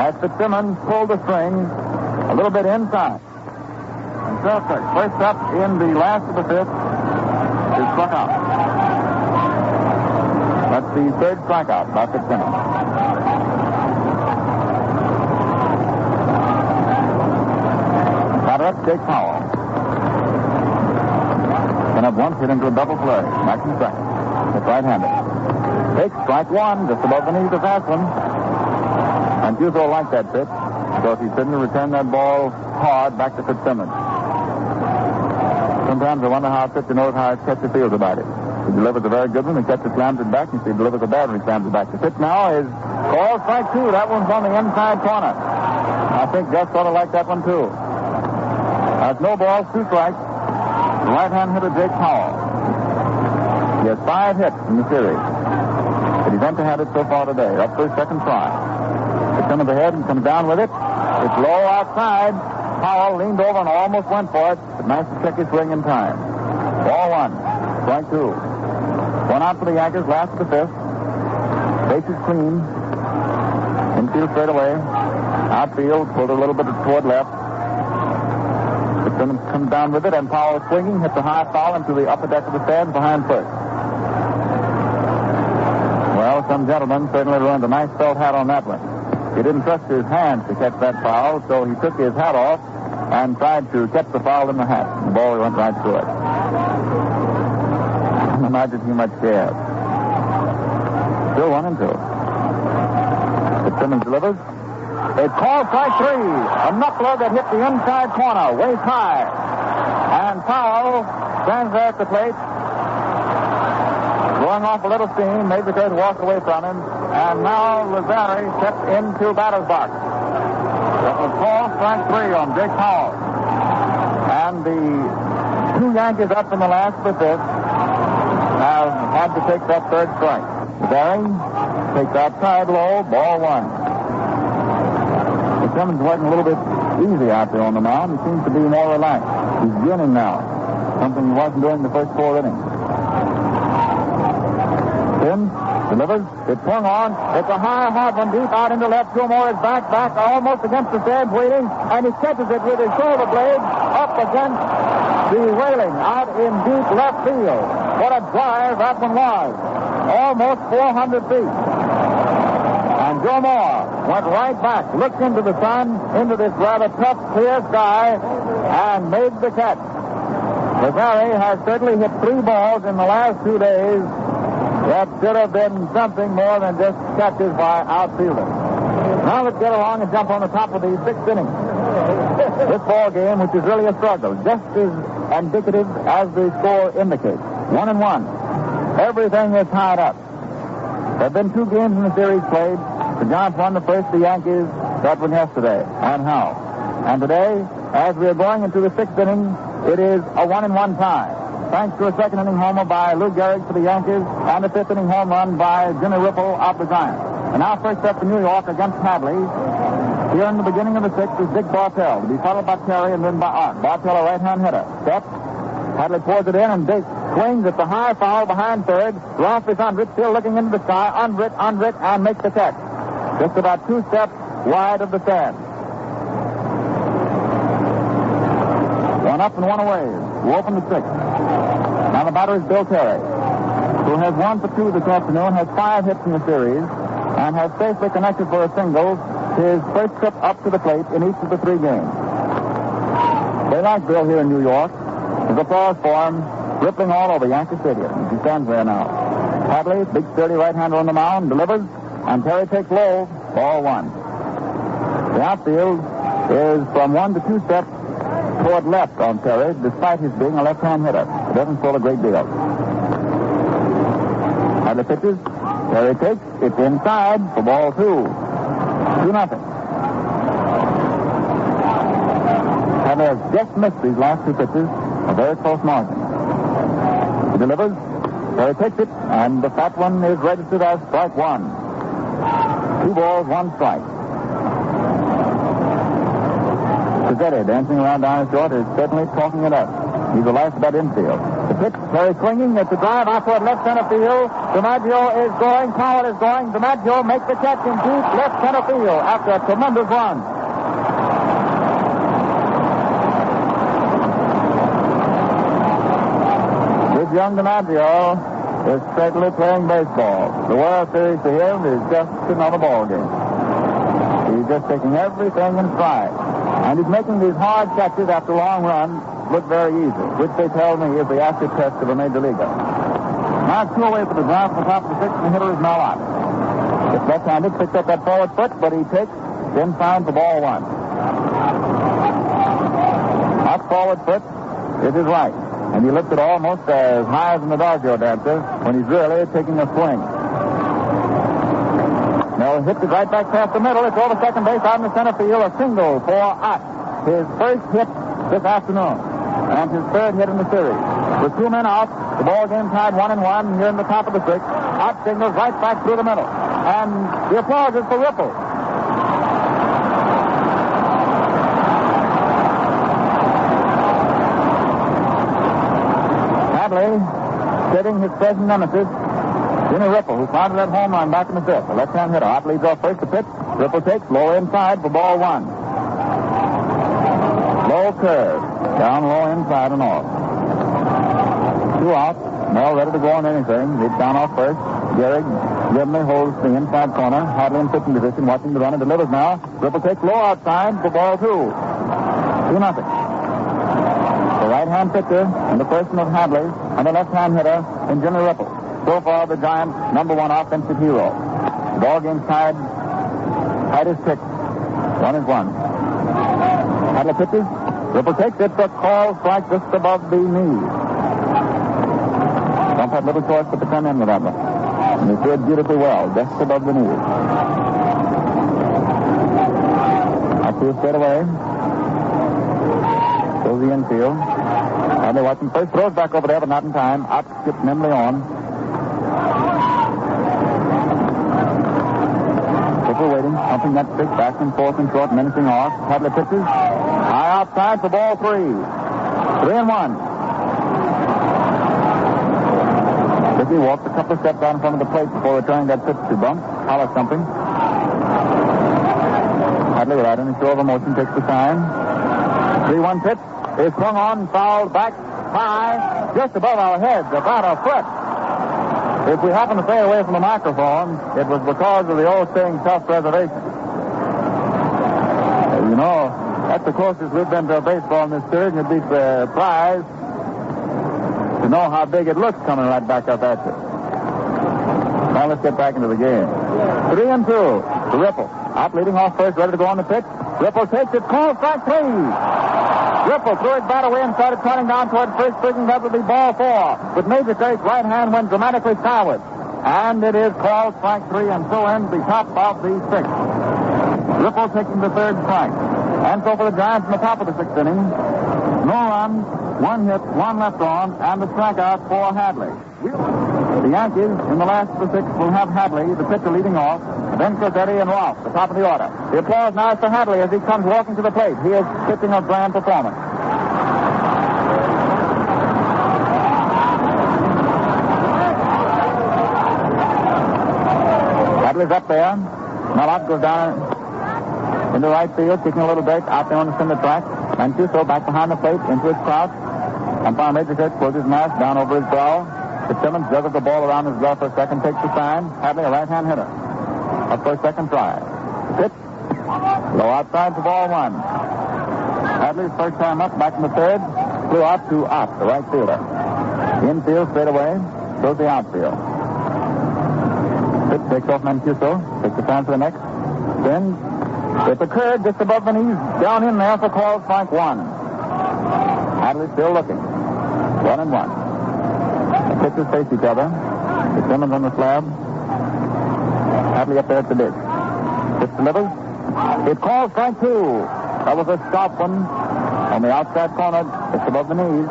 as Fitzsimmons pulled the string a little bit inside. And Selkirk, first up in the last of the fifth, is struck out. That's the third strikeout by Fitzsimmons. Batter up, Jake Powell. Can have once hit into a double play. Back in second. It's right-handed. Takes strike 1, just above the knees of fast one. And Hugo liked that pitch because he couldn't return that ball hard back to Fitzsimmons. Sometimes I wonder how a pitcher knows how his catcher feels about it. He delivers a very good one, the catcher slams it back, and he delivers a bad one, he slams it back. The pitch now is called strike 2. That one's on the inside corner. I think Gus sort of liked that one, too. That's no balls, 2 strikes. The right-hand hitter, Jake Powell. He has 5 hits in the series. But he's empty-handed so far today. Up for his second try. Fitzsimmons ahead and comes down with it. It's low outside. Powell leaned over and almost went for it. But nice to check his swing in time. Ball 1. Strike 2. 1 out for the Yankees, last of the fifth. Bases clean. Infield straight away. Outfield pulled a little bit toward left. Fitzsimmons comes down with it, and Powell swinging, hits a high foul into the upper deck of the stands behind first. Well, some gentleman certainly ruined a nice felt hat on that one. He didn't trust his hands to catch that foul, so he took his hat off and tried to catch the foul in the hat. The ball went right through it. I can't imagine he much cared. Still 1-2. Fitzsimmons delivers. It's called strike 3. A knuckler that hit the inside corner, waist high. And Powell stands there at the plate, blowing off a little steam, made the coach walk away from him. And now Lazari steps into batter's box. That was called strike 3 on Jake Powell. And the 2 Yankees up in the last of the fifth have had to take that third strike. Lazari takes outside low, ball 1. Simmons working a little bit easy out there on the mound. He seems to be more relaxed. He's grinning now. Something he wasn't doing the first 4 innings. Sims delivers. It's swung on. It's a high hard one deep out into left. Gilmore is back, almost against the stands waiting. And he catches it with his shoulder blade up against the railing out in deep left field. What a drive that one was. Almost 400 feet. And Gilmore went right back, looked into the sun, into this rather tough, clear sky, and made the catch. Lazari has certainly hit 3 balls in the last 2 days that should have been something more than just catches by outfielders. Now let's get along and jump on the top of the 6th inning. This ball game, which is really a struggle, just as indicative as the score indicates. 1-1. Everything is tied up. There have been 2 games in the series played. The Giants won the first, the Yankees that one yesterday, and how. And today, as we are going into the sixth inning, it is a 1-1 tie. Thanks to a second inning homer by Lou Gehrig for the Yankees and a fifth inning home run by Jimmy Ripple of the Giants. And now first up for New York against Hadley. Here in the beginning of the sixth is Dick Bartell, to be followed by Terry and then by Art. Bartell, a right-hand hitter. Steps. Hadley pours it in, and Dick swings at the high foul behind third. Roth is under it, still looking into the sky. Under it, and makes the catch. Just about 2 steps wide of the stand. One up and one away. Who opened the sixth. Now the batter is Bill Terry, who has 1 for 2 this afternoon, has 5 hits in the series, and has safely connected for a single his first trip up to the plate in each of the 3 games. They like Bill here in New York. There's applause for him, rippling all over Yankee Stadium. He stands there now. Hadley, big sturdy right-hander on the mound, delivers, and Terry takes low, ball 1. The outfield is from 1 to 2 steps toward left on Terry, despite his being a left-hand hitter. It doesn't fall a great deal. Hadley pitches. Terry takes. It's inside for ball 2. 2-0. Hadley has just missed these last 2 pitches, a very close margin. He delivers. Terry takes it, and the fat one is registered as strike 1. 2 balls, 1 strike. Cazzetti, dancing around down his short, is certainly talking it up. He's the last of that infield. The pitch, Terry swinging. It's a drive out toward left center field. DiMaggio is going. Powell is going. DiMaggio makes the catch in deep left center field after a tremendous run. This young DiMaggio is certainly playing baseball. The World Series to him is just another ball game. He's just taking everything in stride. And he's making these hard catches after a long run look very easy, which they tell me is the acid test of a major leaguer. Now it's 2 away for the drive from the top of the 6th, and the hitter is now out. This left-handed picks up that forward foot, but he takes inside for ball 1. Out forward foot is his right, and he lifts it almost as high as an adagio dancer when he's really taking a swing. Now hits it right back past the middle. It's over second base out in the center field. A single for Ott. His first hit this afternoon. And his 3rd hit in the series. With 2 men out, the ball game tied 1-1 here in the top of the 6th. Ott signals right back through the middle. And the applause is for Ripple. Hadley, setting his present nemesis, Jimmy Ripple, who founded that home run back in the 5th. The left-hand hitter. Ott leads off first to pitch. Ripple takes low inside for ball 1. Low curve. Down low inside and off. 2 out. Mel ready to go on anything. Leads down off first. Gehrig grimly holds the inside corner. Hadley in pitching position, watching the runner. Delivers now. Ripple takes low outside for ball 2. 2-0. The right-hand pitcher in the person of Hadley and the left-hand hitter in Jimmy Ripple. So far, the Giants' number 1 offensive hero. The ball game tied is 6. 1-1. Hadley pitches. Ripple takes it, but calls strike just above the knees. Trump had little choice but to come in with that one. And he did beautifully well, just above the knees. Up to a straight away. Goes the infield. Hadley watching first, throws back over there, but not in time. Out skips nimbly on. Waiting, pumping that stick back and forth and short, menacing off. Hadley pitches. High outside for ball 3. 3-1. Dickey walks a couple of steps out in front of the plate before returning that pitch to Bump. Collar something. Hadley, without any show of emotion, takes the sign. 3-1 pitch is swung on, fouled back high, just above our heads, about a foot. If we happen to stay away from the microphone, it was because of the old saying, self-preservation. You know, that's the closest we've been to a baseball in this series, and you'd be surprised to know how big it looks coming right back up at you. Now let's get back into the game. 3-2 to Ripple. Out leading off first, ready to go on the pitch. Ripple takes it, called strike 3. Ripple threw his bat away and started turning down toward first, thinking that would be ball 4. But Major Terry's right hand went dramatically skyward. And it is called strike 3, and so ends the top of the 6th. Ripple taking the third strike. And so for the Giants in the top of the sixth inning, no runs, one hit, one left on, and the strikeout for Hadley. The Yankees, in the last of the sixth, will have Hadley, the pitcher, leading off, then Crosetti and Ross, the top of the order. The applause now is for Hadley as he comes walking to the plate. He is pitching a grand performance. Hadley's up there. Malott goes down into right field, kicking a little dirt out there on the center track. Mancuso back behind the plate into his crouch. Umpire Major pulls his mask down over his brow. Fitzsimmons juggles the ball around his glove for a second, takes the sign. Hadley, a right-hand hitter. Up for a second try. Pitch. Low outside for ball one. Hadley's first time up, back in the third. Flew out to Ott, the right fielder. Infield straight away. Goes the outfield. Pitch takes off Mancuso. Takes the sign for the next. Then it's occurred just above the knees. Down in there for call strike one. Hadley still looking. 1-1. The pitchers face each other. Fitzsimmons on the slab. Hadley up there at the dish. Pitch delivers. It calls strike two. That was a sharp one on the outside corner, just above the knees.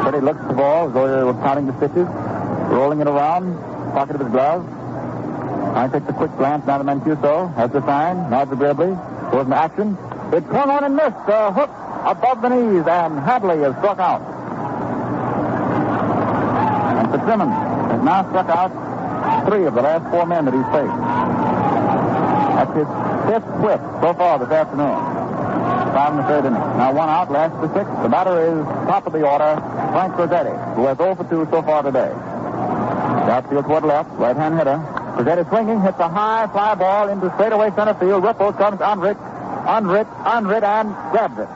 But he looks at the ball as though he was counting the stitches, rolling it around, pocket of his glove. I takes a quick glance down to Mancuso, has the sign, nods agreeably, goes into action. It swung on and missed. A hook above the knees, and Hadley is struck out. And Fitzsimmons has now struck out 3 of the last 4 men that he's faced. That's his 5th whip so far this afternoon. 5 in the third inning. Now 1 out, last of the 6th. The batter is top of the order, Frank Crosetti, who has 0 for 2 so far today. Outfield toward left, right-hand hitter. Crosetti swinging, hits a high fly ball into straightaway center field. Ripple comes on Rick, and grabs it.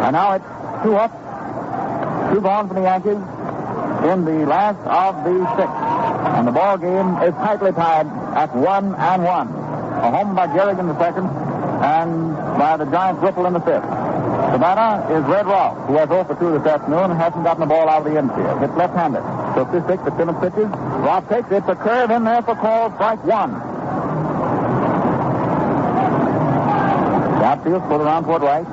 And now it's 2 up, 2 gone for the Yankees in the last of the 6th. And the ball game is tightly tied at 1-1. A home by Gehrig in the second, and by the Giants Ripple in the 5th. The batter is Red Ross, who has 0 for 2 this afternoon and hasn't gotten the ball out of the infield. Hits left-handed. So 2-6, Fitzsimmons pitches. Ross takes it. It's a curve in there for call strike one. The outfield pulled around toward right.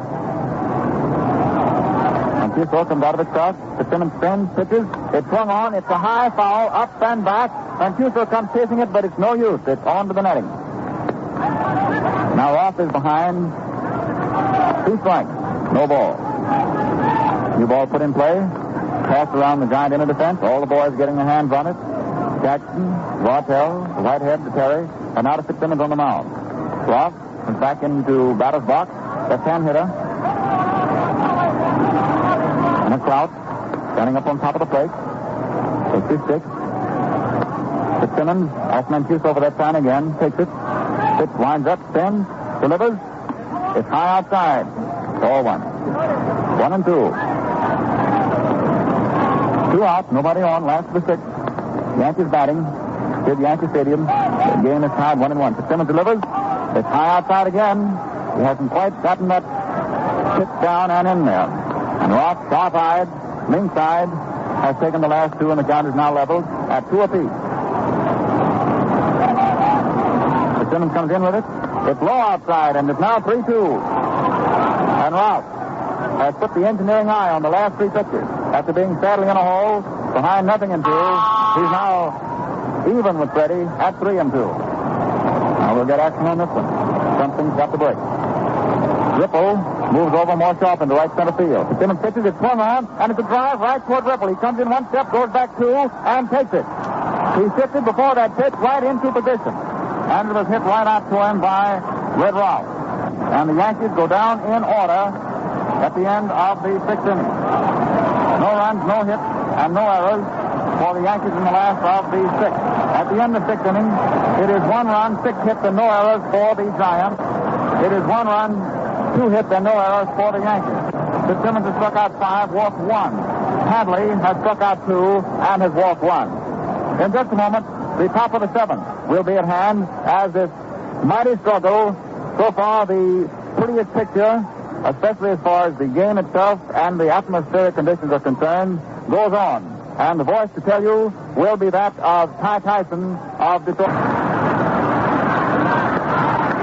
Mancuso comes out of his crouch. Fitzsimmons spins, pitches. It's swung on. It's a high foul, up and back. Mancuso comes chasing it, but it's no use. It's on to the netting. Now Ross is behind. 2 strikes. No ball. New ball put in play. Passed around the Giant inner defense. All the boys getting their hands on it. Jackson, Wartell, Whitehead, to Terry, and now to Fitzsimmons on the mound. Ross comes back into batter's box. Left-hand hitter. And a Crouch standing up on top of the plate. So 2-6. Fitzsimmons off Mancuso for that sign again. Takes it. Pitch winds up, spins, delivers. It's high outside. Ball 1. 1-2. 2 out, nobody on, last of the 6th. Yankees batting. Here at Yankee Stadium. The game is tied 1-1. Fitzsimmons delivers. It's high outside again. He hasn't quite gotten that pitch down and in there. And Ross, sharp-eyed, link side, has taken the last 2, and the count is now leveled at 2 apiece. Fitzsimmons comes in with it. It's low outside, and it's now 3-2. And Ross has put the engineering eye on the last 3 pitches. After being sadly in a hole, behind 0-2, he's now even with Freddie at 3-2. Now we'll get action on this one. Something's got to break. Ripple moves over more sharp into right center field. Fitzsimmons pitches, it's swung on, and it's a drive right toward Ripple. He comes in 1 step, goes back 2, and takes it. He shifted before that pitch right into position. And it was hit right out to him by Red Ross. And the Yankees go down in order at the end of the 6th inning. No runs, no hits, and no errors for the Yankees in the last of the 6th. At the end of the 6th inning, it is 1 run, 6 hits, and no errors for the Giants. It is 1 run, 2 hits, and no errors for the Yankees. Fitzsimmons has struck out 5, walked 1. Hadley has struck out 2 and has walked 1. In just a moment, the top of the 7th will be at hand as this mighty struggle, so far the prettiest picture, especially as far as the game itself and the atmospheric conditions are concerned, goes on And the voice to tell you will be that of Ty Tyson of Detroit.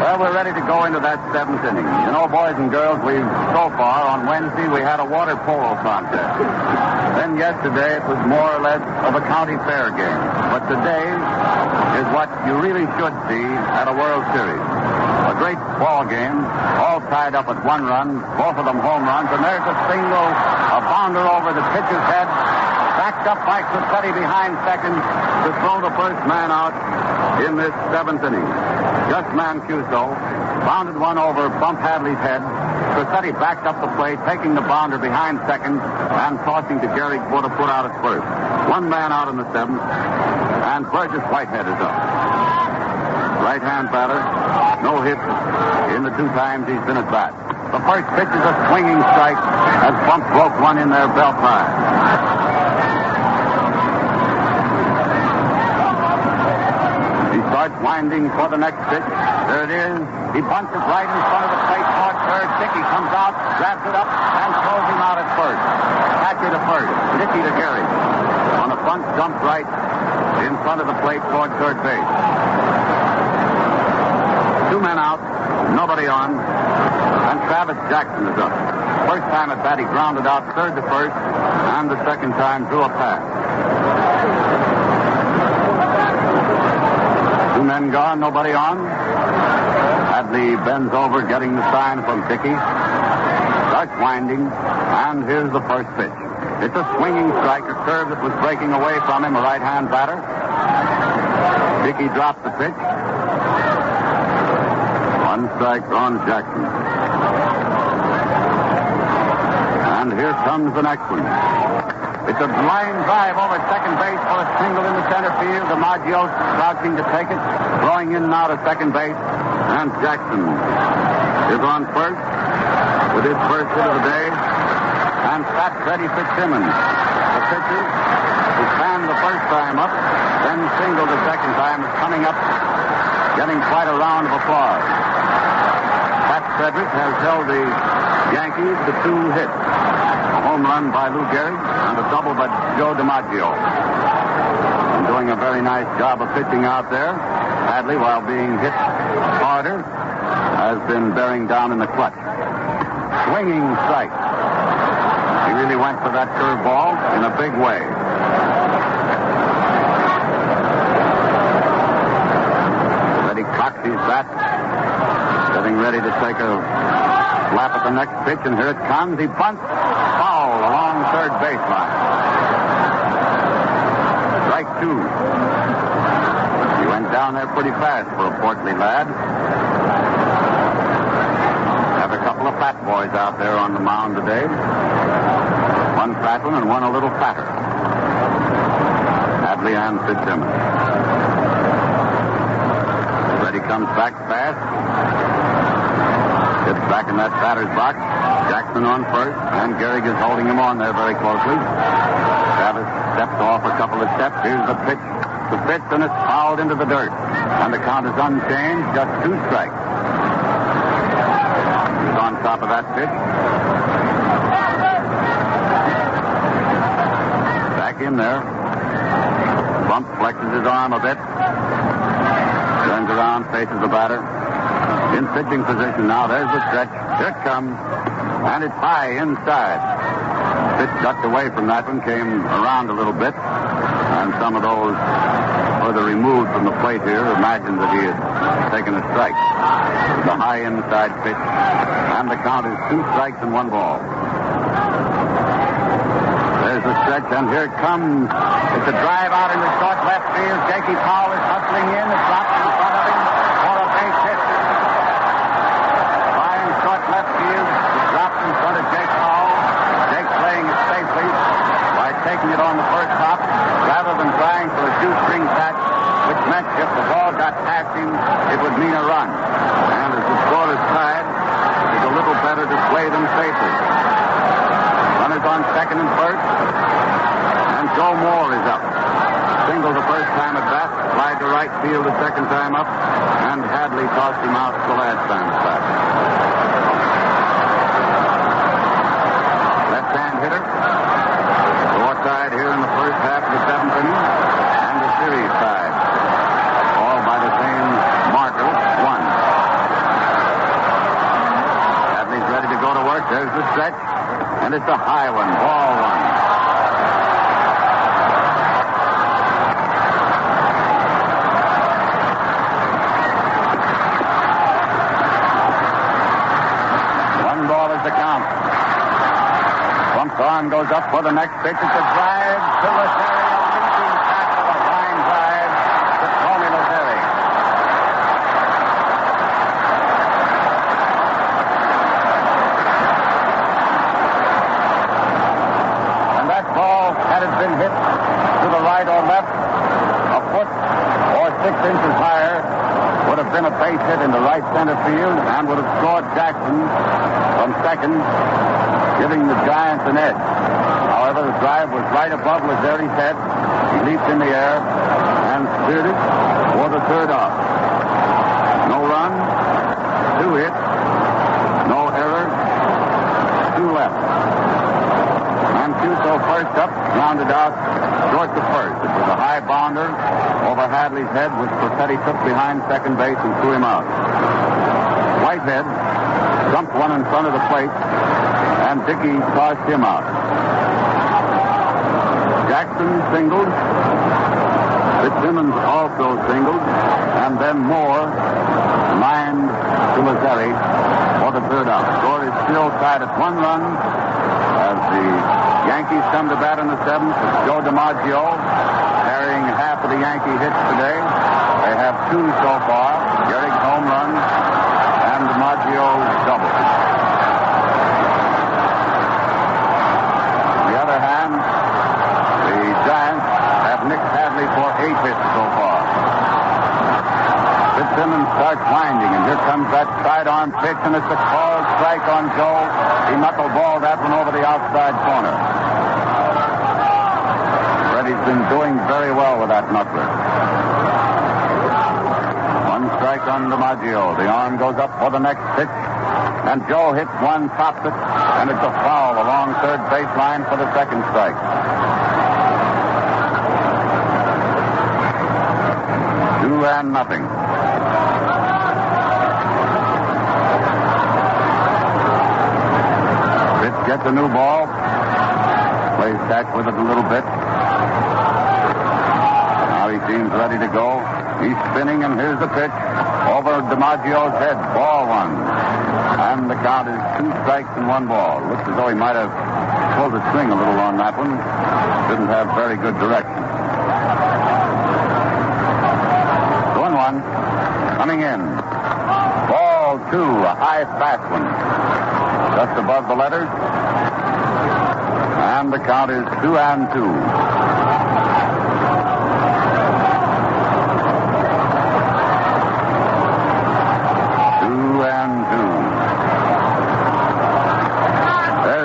Well, we're ready to go into that seventh inning. You know, boys and girls, so far on Wednesday we had a water polo contest. Then yesterday it was more or less of a county fair game. But today is what you really should see at a World Series. A great ball game, all tied up at one run, both of them home runs, and there's a single, a bounder over the pitcher's head, backed up by Crissetti behind second to throw the first man out in this seventh inning. Just Mancuso bounded one over Bump Hadley's head. Crissetti backed up the plate, taking the bounder behind second and tossing to Gary Wood to put out at first. One man out in the seventh, and Burgess Whitehead is up. Right-hand batter, no hit in the two times he's been at bat. The first pitch is a swinging strike as Bump broke one in there belt high. He starts winding for the next pitch. There it is. He bunts it right in front of the plate toward third. Dickey comes out, grabs it up, and throws him out at first. Hatcher to first. Dickey to Gary. On a bunt, dumped right in front of the plate toward third base. Two men out, nobody on, and Travis Jackson is up. First time at bat, he grounded out third to first, and the second time drew a pass. Two men gone, nobody on. Hadley bends over, getting the sign from Dickey. Starts winding, and here's the first pitch. It's a swinging strike, a curve that was breaking away from him, a right-hand batter. Dickey dropped the pitch. One strike on Jackson. And here comes the next one. It's a line drive over second base for a single in the center field. DiMaggio crouching to take it, throwing in now to second base. And Jackson is on first with his first hit of the day. And Pat Freddie Fitzsimmons, the pitcher who fanned the first time up, then singled the second time, is coming up, getting quite a round of applause. Pat Frederick has held the Yankees to two hits. A home run by Lou Gehrig and a double by Joe DiMaggio. And doing a very nice job of pitching out there. Hadley, while being hit harder, has been bearing down in the clutch. Swinging strike. He really went for that curveball in a big way. Then he cocks his bat, getting ready to take a slap at the next pitch, and here it comes. He bunts, foul along third baseline. Strike two. He went down there pretty fast for a portly lad. Have a couple of fat boys out there on the mound today. One fat one and one a little fatter. Hadley and Fitzsimmons. Ready comes back fast. Gets back in that batter's box. Jackson on first, and Gehrig is holding him on there very closely. Travis steps off a couple of steps. Here's the pitch. The pitch, and it's fouled into the dirt. And the count is unchanged, just two strikes. He's on top of that pitch. Back in there. Bump flexes his arm a bit. Turns around, faces the batter. In pitching position now. There's the stretch. Here it comes. And it's high inside. Pitch ducked away from that one, came around a little bit. And some of those further removed from the plate here imagined that he had taken a strike. The high inside pitch. And the count is two strikes and one ball. There's the stretch, and here it comes. It's a drive out into short left field. Jakey Powell is hustling in. It's dropped in front of him for a base hit. Flying short left field. It's dropped in front of Jake Powell. Jake playing it safely by taking it on the first hop rather than trying for a shoestring catch, which meant if the ball got past him, it would mean a run. And as the score is tied, it's a little better to play them safely. Runners on second and first. And Joe Moore is up. Single the first time at bat. Flied to right field the second time up. And Hadley tossed him out the last time at bat. Left-hand hitter. Score tied here in the first half. stretch, and it's a high one. Ball one. The count. Bump's arm goes up for the next pitch. It's a drive to Lazeri. A leaping tackle, a line drive to Tony Lazeri. And that ball, had it been hit to the right or left, a foot or 6 inches higher, would have been a base hit into right center field and would have scored Jackson from second, giving the Giants an edge. However, the drive was right above Lazeri's head. He leaped in the air and speared it for the third out. No run, 2 hits, no error, 2 left. Mancuso first up, grounded out short to first. It was a high bounder over Hadley's head, which Perfetti took behind second base and threw him out. Whitehead jumped one in front of the plate, and Dickey tossed him out. Jackson singled. Fitzsimmons also singled, and then Moore lined to Lazeri for the third out. Score is still tied at 1 run as the Yankees come to bat in the 7th. It's Joe DiMaggio carrying half of the Yankee hits today. They have 2 so far. Gehrig's home run and DiMaggio's double. On the other hand, the Giants have Nick Hadley for 8 hits so far. Fitzsimmons starts winding, and here comes that sidearm pitch, and it's a called strike on Joe. He knuckleballed that one over the outside corner. Freddie's been doing very well with that knuckler. 1 strike on DiMaggio. The arm goes up for the next pitch, and Joe hits one, tops it, and it's a foul along third baseline for the second strike. 2-0. Fitz gets a new ball, plays catch with it a little bit. Now he seems ready to go. He's spinning, and here's the pitch over DiMaggio's head. Ball 1. And the count is 2 strikes and 1 ball. Looks as though he might have pulled the string a little on that one. Didn't have very good direction. 2-1. Coming in. Ball 2, a high fast one. Just above the letters. And the count is 2-2.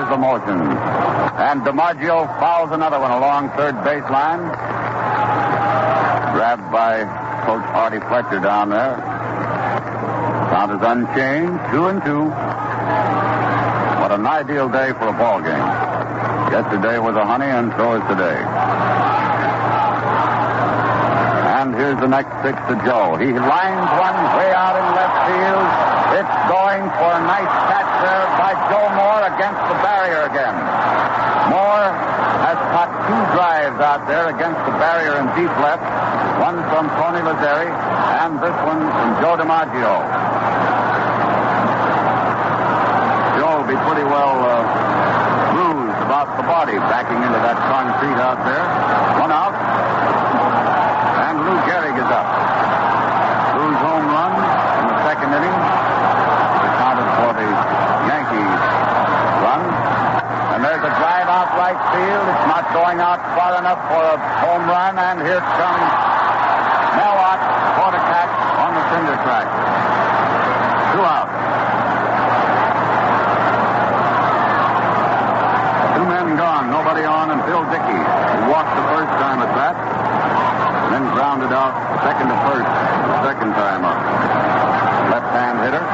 The motion. And DiMaggio fouls another one along third baseline. Grabbed by Coach Artie Fletcher down there. Count is unchanged, 2-2. What an ideal day for a ball game. Yesterday was a honey, and so is today. And here's the next pitch to Joe. He lines one way out in left field. It's going for a nice catch there by Joe Moore against the barrier again. Moore has caught 2 drives out there against the barrier in deep left. One from Tony Lazeri, and this one from Joe DiMaggio. Joe will be pretty well bruised about the body backing into that concrete out there. 1 out. And Lou Gehrig is up. Lou's home run in the second inning. Accounted for the Yankees run. And there's a drive out right field. It's not going out far enough for a home run. And here comes Mellott for the catch on the cinder track. 2 out. 2 men gone. Nobody on, and Bill Dickey, who walked the first time at bat, and then grounded out second to first the second time up. Left-hand hitter.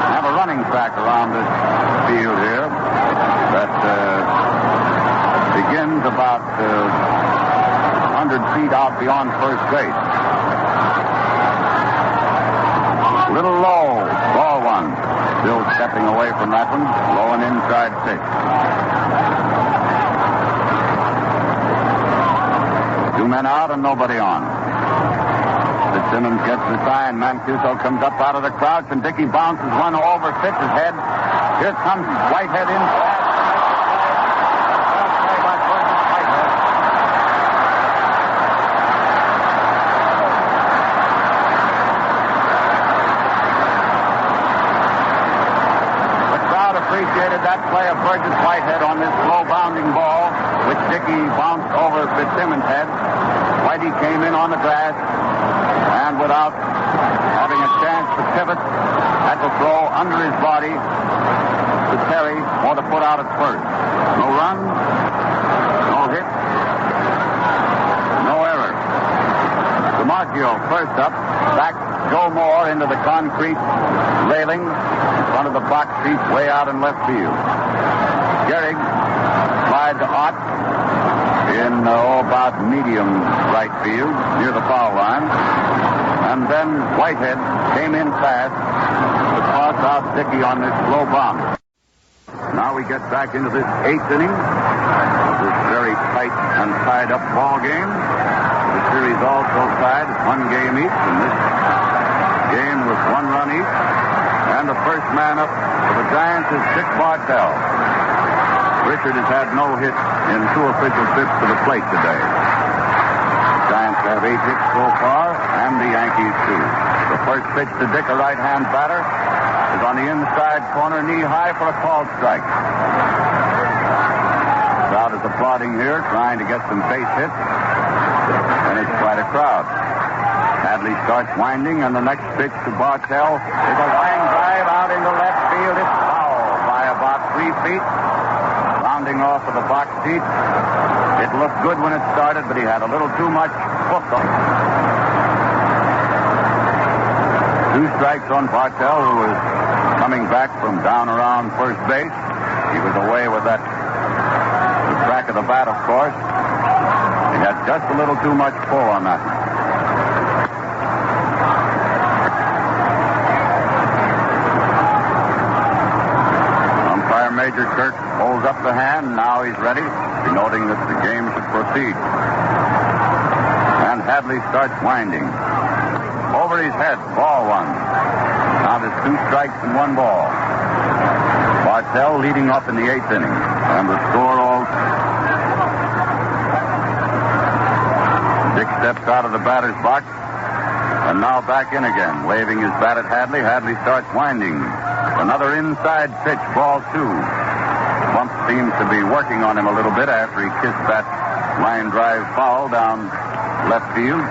Have a running track around this field here that begins about 100 feet out beyond first base. Little low, ball 1. Bill stepping Nothing away from that one. Low and inside 6. 2 men out and nobody on. Fitzsimmons gets the sign. Mancuso comes up out of the crouch, and Dickey bounces one over Fitz's head. Here comes Whitehead in fast. Appreciated that play of Burgess Whitehead on this slow bounding ball, which Dickey bounced over Fitzsimmons' head. Whitey came in on the grass, and without having a chance to pivot, had to throw under his body to Terry or to put out at first. No run, no hit, no error. DiMaggio first up, back Joe Moore into the concrete railing in front of the box seats way out in left field. Gehrig slides to Ott in about medium right field near the foul line. And then Whitehead came in fast to toss out Dickey on this slow bomb. Now we get back into this 8th inning of this very tight and tied up ball game. The series also tied at 1 game each, and this game with 1 run each. And the first man up for the Giants is Dick Bartell. Richard has had no hit in 2 official trips to the plate today. The Giants have 8 hits so far, and the Yankees 2. The first pitch to Dick, a right-hand batter, is on the inside corner, knee high for a called strike. The crowd is applauding here, trying to get some base hits, and it's quite a crowd. Hadley starts winding, and the next pitch to Bartell is a line drive out into left field. It's foul by about 3 feet. Rounding off of the box seat. It looked good when it started, but he had a little too much hook on it. 2 strikes on Bartell, who was coming back from down around first base. He was away with that the crack of the bat, of course. He had just a little too much pull on that. Major Kirk holds up the hand. Now he's ready, denoting that the game should proceed. And Hadley starts winding. Over his head, ball 1. Now there's 2 strikes and 1 ball. Bartell leading up in the 8th inning. And the score all. Dick steps out of the batter's box. And now back in again, waving his bat at Hadley. Hadley starts winding. Another inside pitch, ball 2. Bump seems to be working on him a little bit after he kissed that line drive foul down left field.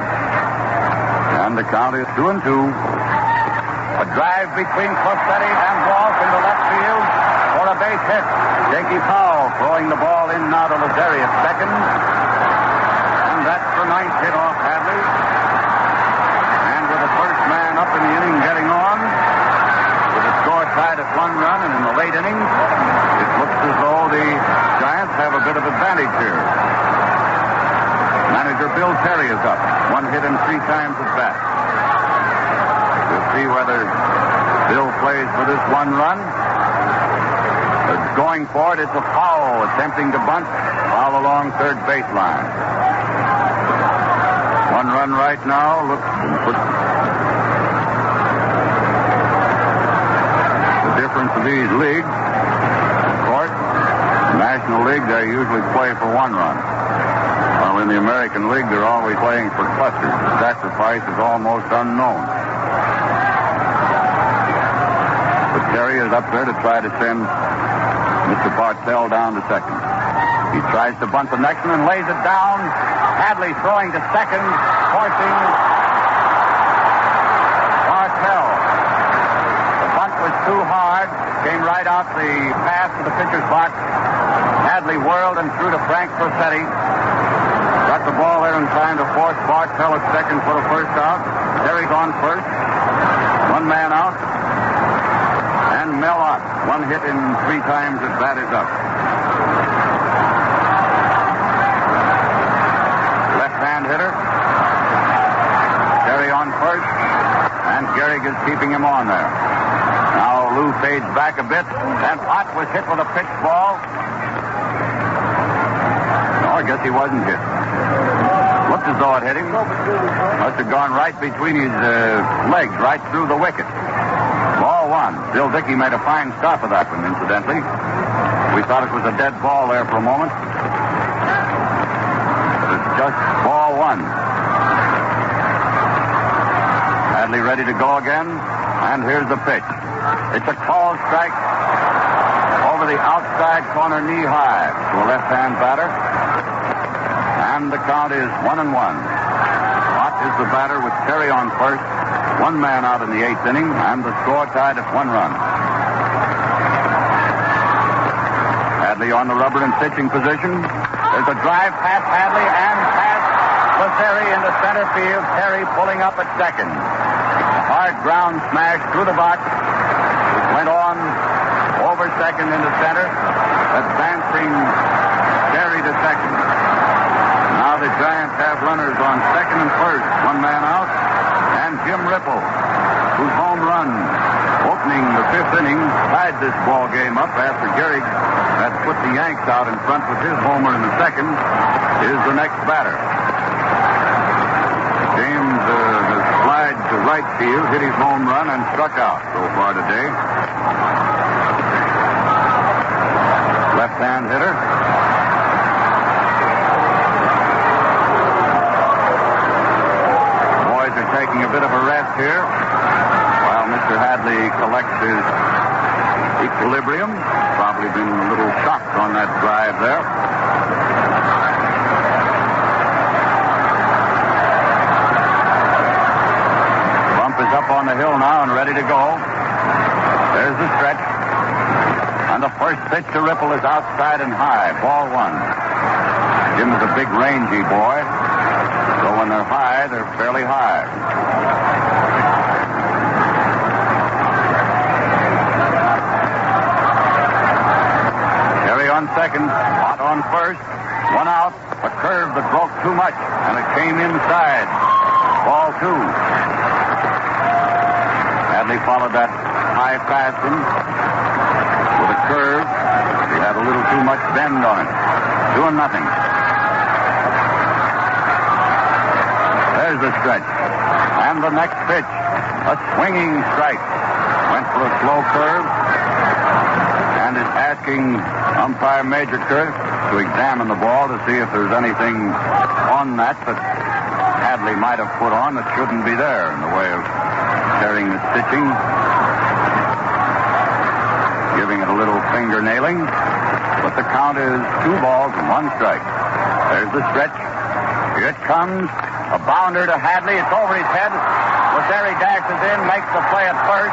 And the count is 2-2. A drive between Closetti and Walsh into left field for a base hit. Jakey Powell throwing the ball in now to Lazeri at second. And that's the 9th hit off Hadley. And with the first man up in the inning getting on, tied at 1 run, and in the late innings, it looks as though the Giants have a bit of advantage here. Manager Bill Terry is up. 1 hit and 3 times at bat. We'll see whether Bill plays for this 1 run. Going for it, it's a foul, attempting to bunt, foul along third baseline. 1 run right now, looks difference of these leagues. Of course, National League, they usually play for 1 run. While in the American League, they're always playing for clusters. The sacrifice is almost unknown. But Terry is up there to try to send Mr. Bartell down to second. He tries to bunt the next one and lays it down. Hadley throwing to second, forcing Bartell. Was too hard. Came right out the pass to the pitcher's box. Hadley whirled and threw to Frank Closetti. Got the ball there in time to force Bartell at second for the first out. Terry's on first. 1 man out. And Mel Ott. 1 hit in 3 times at bat is up. Left-hand hitter. Terry on first. And Gehrig is keeping him on there. Now Lou fades back a bit, and Ott was hit with a pitched ball. No, I guess he wasn't hit. Looked as though it hit him. Must have gone right between his legs, right through the wicket. Ball one. Bill Dickey made a fine stop of that one, incidentally. We thought it was a dead ball there for a moment. But it's just ball one. Hadley ready to go again, and here's the pitch. It's a called strike over the outside corner knee high to a left-hand batter. And the count is 1-1. Ott is the batter with Terry on first. One man out in the eighth inning, and the score tied at 1 run. Hadley on the rubber in pitching position. There's a drive past Hadley and past Lazeri into center field. Terry pulling up at second. A hard ground smash through the box. It went on over second into center, advancing Terry to second. Now the Giants have runners on second and first. One man out. And Jim Ripple, whose home run opening the fifth inning tied this ball game up after Gehrig had put the Yanks out in front with his homer in the second, is the next batter. James has slid to right field, hit his home run, and struck out so far today. Left-hand hitter. Taking a bit of a rest here while Mr. Hadley collects his equilibrium. Probably been a little shocked on that drive there. Bump is up on the hill now and ready to go. There's the stretch. And the first pitch to Ripple is outside and high. Ball one. Jim is a big, rangy boy. So when they're high, they're fairly high. Terry on second, Ott on first, one out, a curve that broke too much, and it came inside. Ball two. Hadley followed that high fastball with a curve. He had a little too much bend on it. 2-0. There's the stretch. And the next pitch, a swinging strike. Went for a slow curve and is asking umpire Major Kurth to examine the ball to see if there's anything on that Hadley might have put on that shouldn't be there in the way of tearing the stitching, giving it a little fingernailing. But the count is 2 balls and 1 strike. There's the stretch. Here it comes. A bounder to Hadley. It's over his head. Lazeri dashes in, makes the play at first,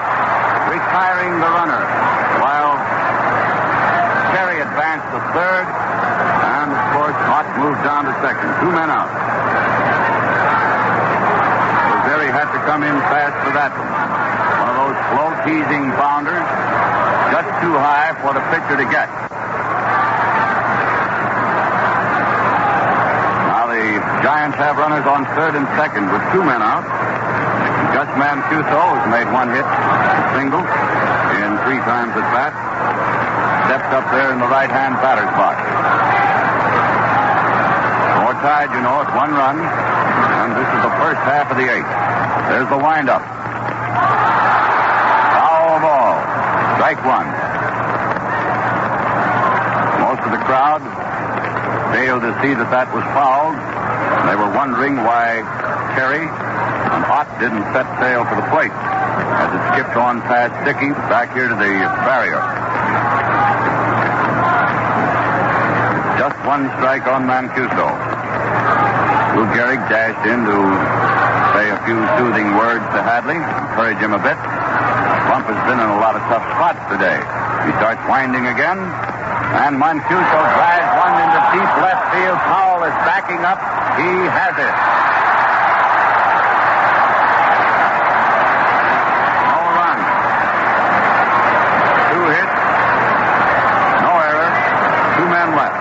retiring the runner. While Terry advanced to third, and of course, Ott moved down to second. 2 men out. Lazeri had to come in fast for that one. One of those slow teasing bounders, just too high for the pitcher to get. Giants have runners on third and second with 2 men out. Gus Mancuso has made 1 hit, single, in 3 times at bat. Stepped up there in the right-hand batter's box. Or tied, you know, at 1 run. And this is the first half of the 8th. There's the windup. Foul ball. Strike 1. Most of the crowd failed to see that was fouled. They were wondering why Terry and Ott didn't set sail for the plate as it skipped on past Dickey back here to the barrier. Just 1 strike on Mancuso. Lou Gehrig dashed in to say a few soothing words to Hadley, encourage him a bit. Plump has been in a lot of tough spots today. He starts winding again, and Mancuso drives one into deep left field. Powell is backing up. He has it. No run. 2 hits. No error. 2 men left.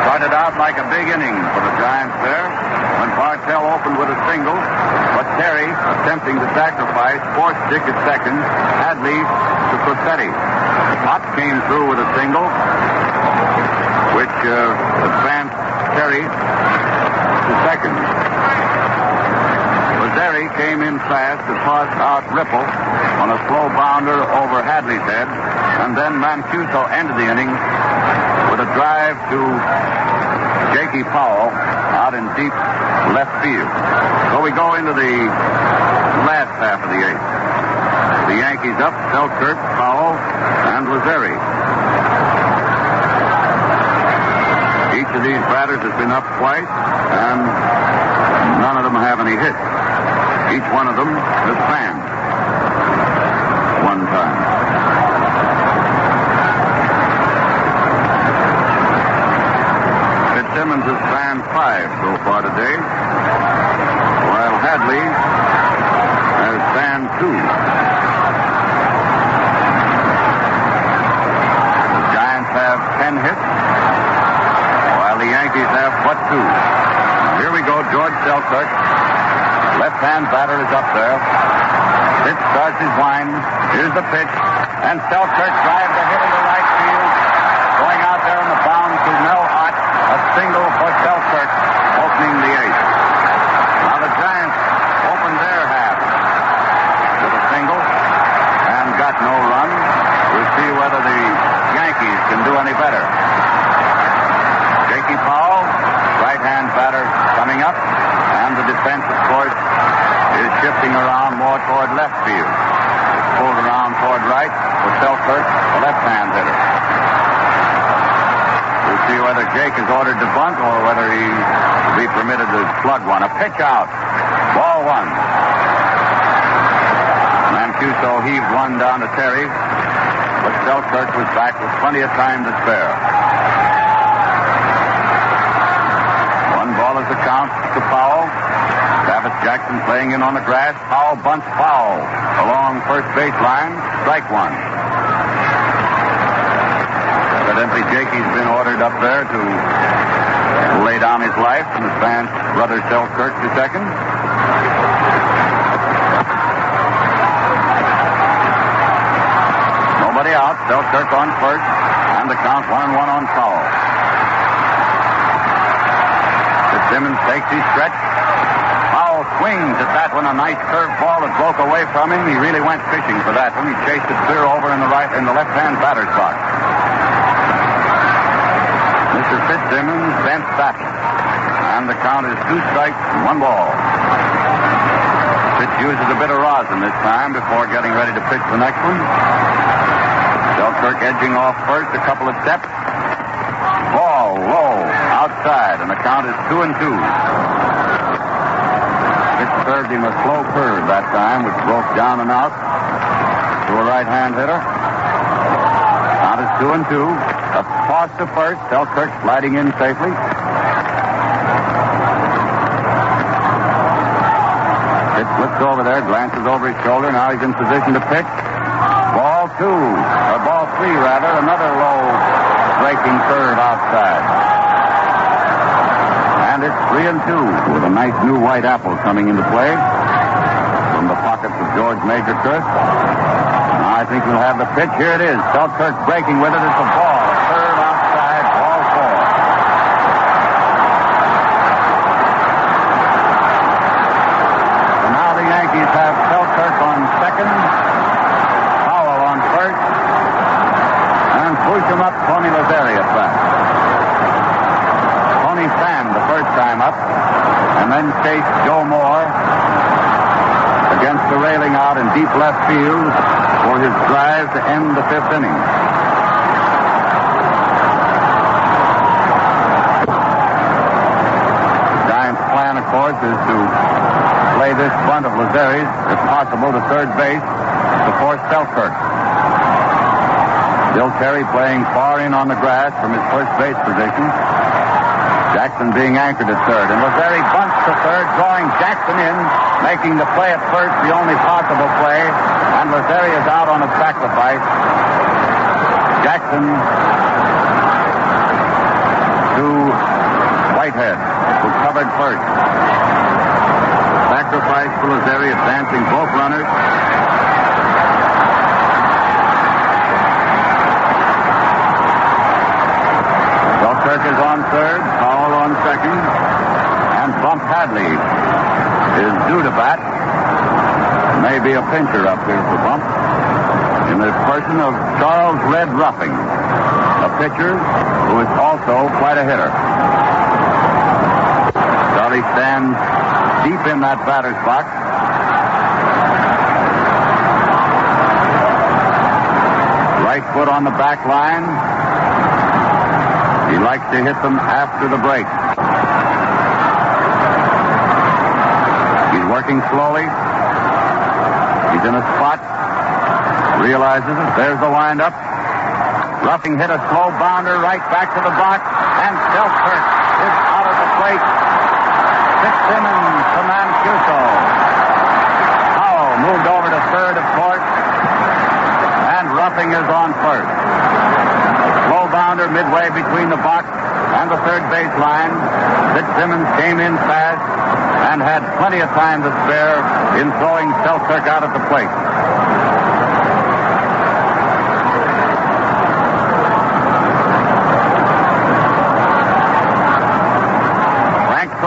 Started out like a big inning for the Giants there when Bartell opened with a single, but Terry attempted attempting the sacrifice, forced Dick at second, Hadley to Cossetti. Pop came through with a single, which advanced Terry to second. Lazeri came in fast to toss out Ripple on a slow bounder over Hadley's head, and then Mancuso ended the inning with a drive to Jakey Powell out in deep left field. So we go into the last half of the eighth. The Yankees up, Selkirk, Powell, and Lazeri. Each of these batters has been up twice, and none of them have any hits. Each one of them has fanned one time. Fitzsimmons has fanned 5 so far today, while Hadley has fanned 2. The Giants have 10 hits, while the Yankees have but 2. Here we go, George Selkirk. Left-hand batter is up there. Pitch starts his wind. Here's the pitch. And Selkirk drives a hit into right field. Going out there on the bound to Mel Ott. A single for Selkirk, opening the eighth. Now the Giants opened their half with a single and got no run. We'll see whether the Yankees can do any better. Jakey Powell, right-hand batter, coming up. And the defense, of course, is shifting around more toward left field. It's pulled around toward right for Selkirk, the left-hand hitter. We'll see whether Jake is ordered to bunt or whether he will be permitted to slug one. A pitch out. Ball 1. Mancuso heaved one down to Terry, but Selkirk was back with plenty of time to spare. 1 ball is the count to Powell. Travis Jackson playing in on the grass. Powell bunts foul along first baseline. Strike 1. Evidently, Jakey's been ordered up there to lay down his life and advance brother Selkirk to second. Nobody out. Selkirk on first, and the count 1-1 on Powell. Fitzsimmons takes his stretch. Powell swings at that one, a nice curved ball that broke away from him. He really went fishing for that one. He chased it clear over in the left-hand batter's box. Mr. Fitzsimmons bent back, and the count is 2 strikes and 1 ball. Fitz uses a bit of rosin this time before getting ready to pitch the next one. Selkirk edging off first, a couple of steps. Ball low outside, and the count is 2-2. Fitz served him a slow curve that time, which broke down and out to a right-hand hitter. Count is 2-2. A toss to first. Selkirk sliding in safely. Fitz looks over there, glances over his shoulder. Now he's in position to pitch. Ball 2, or ball 3 rather. Another low breaking curve outside. And it's 3-2 with a nice new white apple coming into play from the pockets of George Majorquist. Now I think we'll have the pitch. Here it is. Selkirk breaking with it. It's a ball. A curve outside. Ball 4. So now the Yankees have Selkirk on second, Powell on first, and push him up Tony Lazeri at bat. Tony fanned the first time up, and then chased Joe Moore against the railing out in deep left field for his drive to end the 5th inning. The Giants' plan, of course, is to play this bunt of Lazeri's, if possible, to third base to force Selkirk. Bill Terry playing far in on the grass from his first base position. Jackson being anchored at third. And Lazeri bunts to third, drawing Jackson in, making the play at first the only possible play. And Lazeri is out on a sacrifice. Jackson to Whitehead, who covered first. Sacrifice for Lazeri, advancing may be a pincher up here for Bump, in the person of Charles Red Ruffing, a pitcher who is also quite a hitter. Charlie stands deep in that batter's box. Right foot on the back line. He likes to hit them after the break. He's working slowly. He's in a spot. Realizes it. There's the windup. Ruffing hit a slow bounder right back to the box. And Selkirk is out of the plate. Fitzsimmons to Mancuso. Powell moved over to third, of course. And Ruffing is on first. Slow bounder midway between the box and the third baseline. Fitzsimmons came in fast and had plenty of time to spare in throwing Selkirk out at the plate.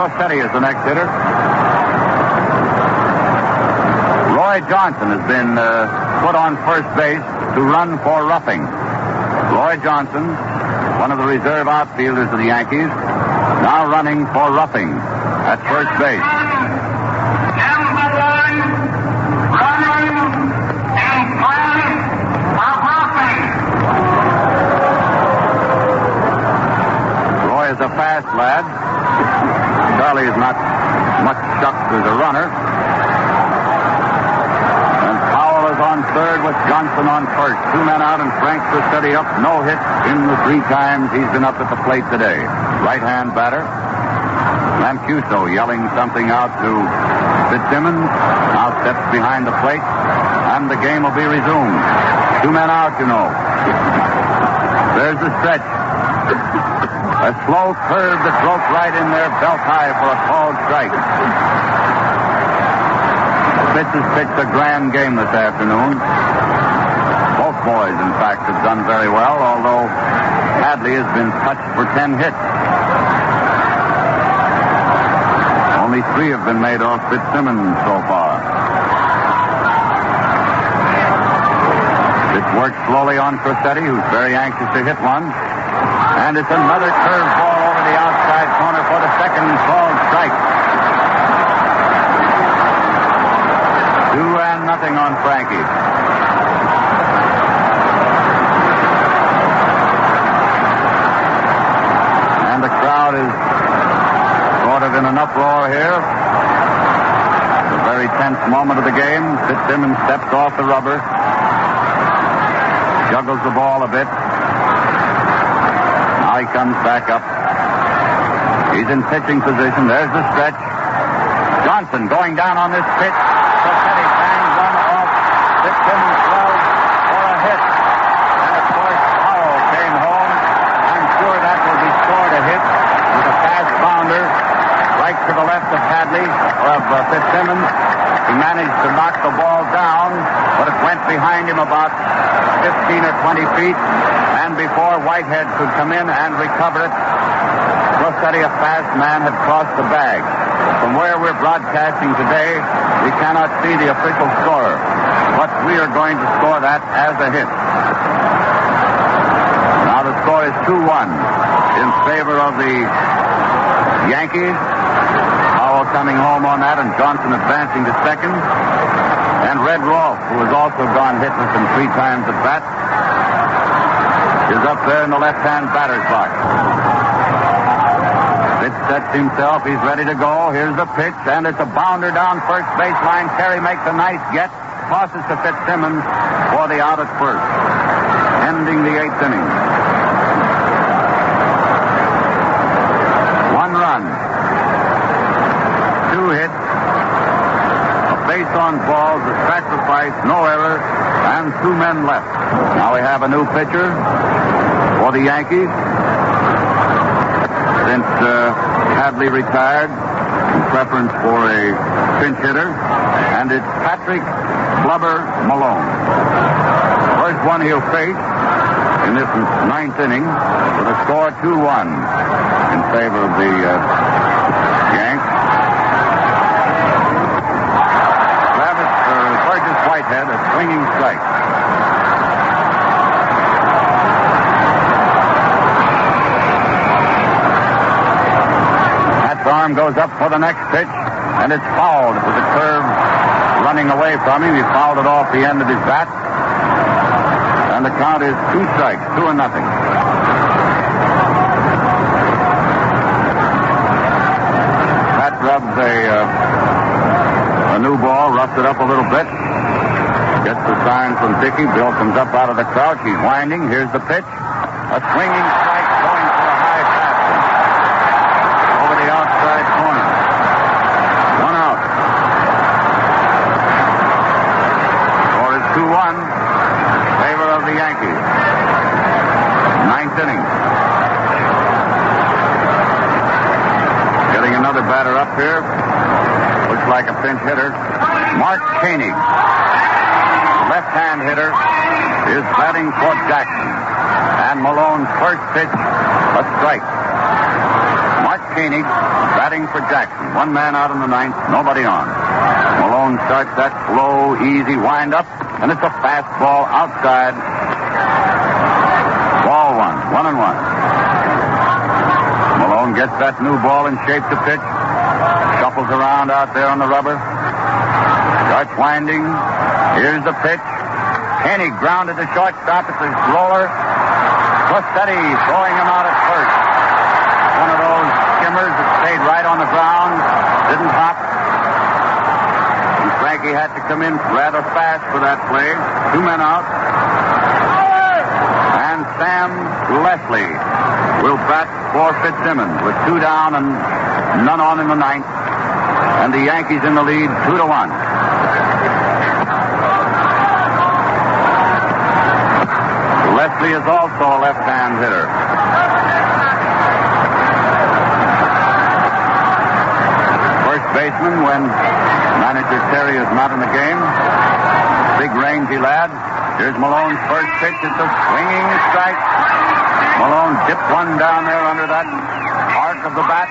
Rossetti is the next hitter. Roy Johnson has been put on first base to run for Ruffing. Roy Johnson, one of the reserve outfielders of the Yankees, now running for Ruffing at first base. Roy is a fast lad. Charlie is not much shucked as a runner. And Powell is on third with Johnson on first. Two men out and Frank Rossetti up. No hit in the 3 times he's been up at the plate today. Right-hand batter. Mancuso yelling something out to Fitzsimmons. Now steps behind the plate. And the game will be resumed. 2 men out, you know. There's the stretch. A slow curve that broke right in there, belt high for a called strike. Fitz has pitched a grand game this afternoon. Both boys, in fact, have done very well, although Hadley has been touched for 10 hits. Only 3 have been made off Fitzsimmons so far. Fitz works slowly on Rossetti, who's very anxious to hit one. And it's another curve ball over the outside corner for the second called strike. 2-0 on Frankie. And the crowd is sort of in an uproar here. It's a very tense moment of the game. Fitzsimmons steps off the rubber. Juggles the ball a bit. He comes back up. He's in pitching position. There's the stretch. Johnson going down on this pitch. Rossetti bangs one off. Fitzsimmons throws for a hit. And of course, Powell came home. I'm sure that will be scored a hit with a fast bounder right to the left of Hadley, or of Fitzsimmons. He managed to knock the ball down, but it went behind him about 15 or 20 feet. And before Whitehead could come in and recover it, Rossetti, a fast man, had crossed the bag. From where we're broadcasting today, we cannot see the official scorer, but we are going to score that as a hit. Now the score is 2-1 in favor of the Yankees. Powell coming home on that, and Johnson advancing to second. And Red Rolfe, who has also gone hitless in 3 times at bat, is up there in the left-hand batter's box. Fitz sets himself. He's ready to go. Here's the pitch, and it's a bounder down first baseline. Terry makes a nice get. Tosses to Fitzsimmons for the out at first, ending the 8th inning. 1 run. 2 hits. A base on balls, a sacrifice, no error, and 2 men left. Now we have a new pitcher for the Yankees. Since Hadley retired, in preference for a pinch hitter, and it's Patrick Blubber Malone. First one he'll face in this 9th inning with a score 2-1 in favor of the Yanks. ahead, a swinging strike. Pat's arm goes up for the next pitch, and it's fouled. It was a curve running away from him. He fouled it off the end of his bat. And the count is 2 strikes, 2-0. Pat rubs a new ball, roughs it up a little bit. Gets the sign from Dickey. Bill comes up out of the crouch. He's winding. Here's the pitch. A swinging strike going for a high fastball. Over the outside corner. 1 out. Score is 2-1. Favor of the Yankees. 9th inning. Getting another batter up here. Looks like a pinch hitter. Mark Koenig. Left-hand hitter is batting for Jackson. And Malone's first pitch, a strike. Mark Koenig batting for Jackson. 1 man out in the 9th, nobody on. Malone starts that slow, easy wind-up, and it's a fastball outside. Ball 1, 1-1. Malone gets that new ball in shape to pitch. Shuffles around out there on the rubber. Starts winding. Here's the pitch. Koenig grounded to shortstop. It's a roller. Rossetti throwing him out at first. One of those skimmers that stayed right on the ground. Didn't hop. And Frankie had to come in rather fast for that play. 2 men out. And Sam Leslie will bat for Fitzsimmons with 2 down and none on in the 9th. And the Yankees in the lead 2-1. Leslie is also a left-hand hitter. First baseman when manager Terry is not in the game. Big rangy lad. Here's Malone's first pitch. It's a swinging strike. Malone dipped one down there under that arc of the bat.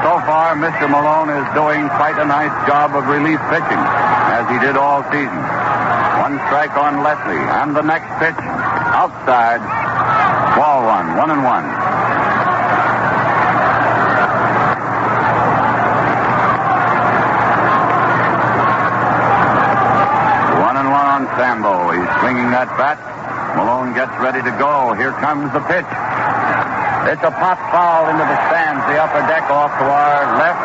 So far, Mr. Malone is doing quite a nice job of relief pitching, as he did all season. 1 strike on Leslie. And the next pitch, outside. Ball 1, 1-1. 1-1 on Sambo. He's swinging that bat. Malone gets ready to go. Here comes the pitch. It's a pop foul into the stands, the upper deck off to our left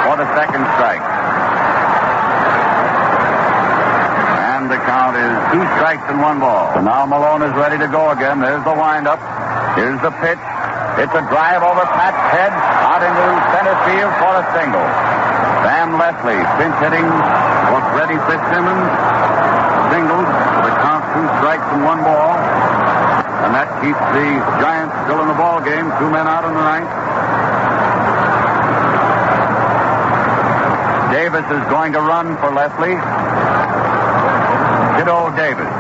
for the second strike. And the count is 2 strikes and 1 ball. So now Malone is ready to go again. There's the windup. Here's the pitch. It's a drive over Pat's head out into center field for a single. Sam Leslie pinch hitting for Freddie Fitzsimmons. Singled for the count 2 strikes and 1 ball. And that keeps the Giants still in the ball game. 2 men out in the 9th. Davis is going to run for Leslie. Kiddo Davis.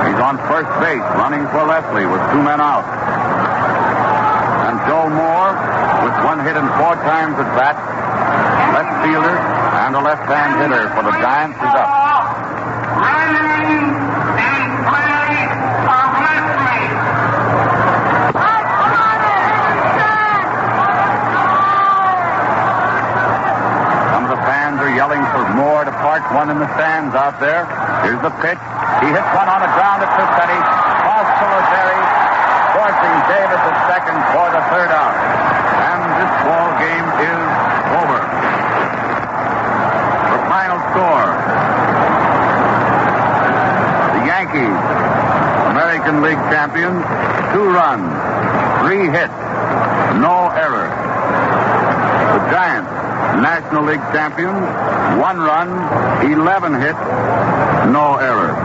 He's on first base, running for Leslie with 2 men out. And Joe Moore, with 1 hit and 4 times at bat, left fielder and a left-hand hitter for the Giants, is up. Yelling for Moore to park one in the stands out there. Here's the pitch. He hits one on the ground at Rossetti. Toss to Lazeri, forcing Davis at second for the 3rd out. And this ball game is over. The final score. The Yankees, American League champions, 2 runs, 3 hits, no errors. The Giants, National League champions, 1 run, 11 hits, no errors.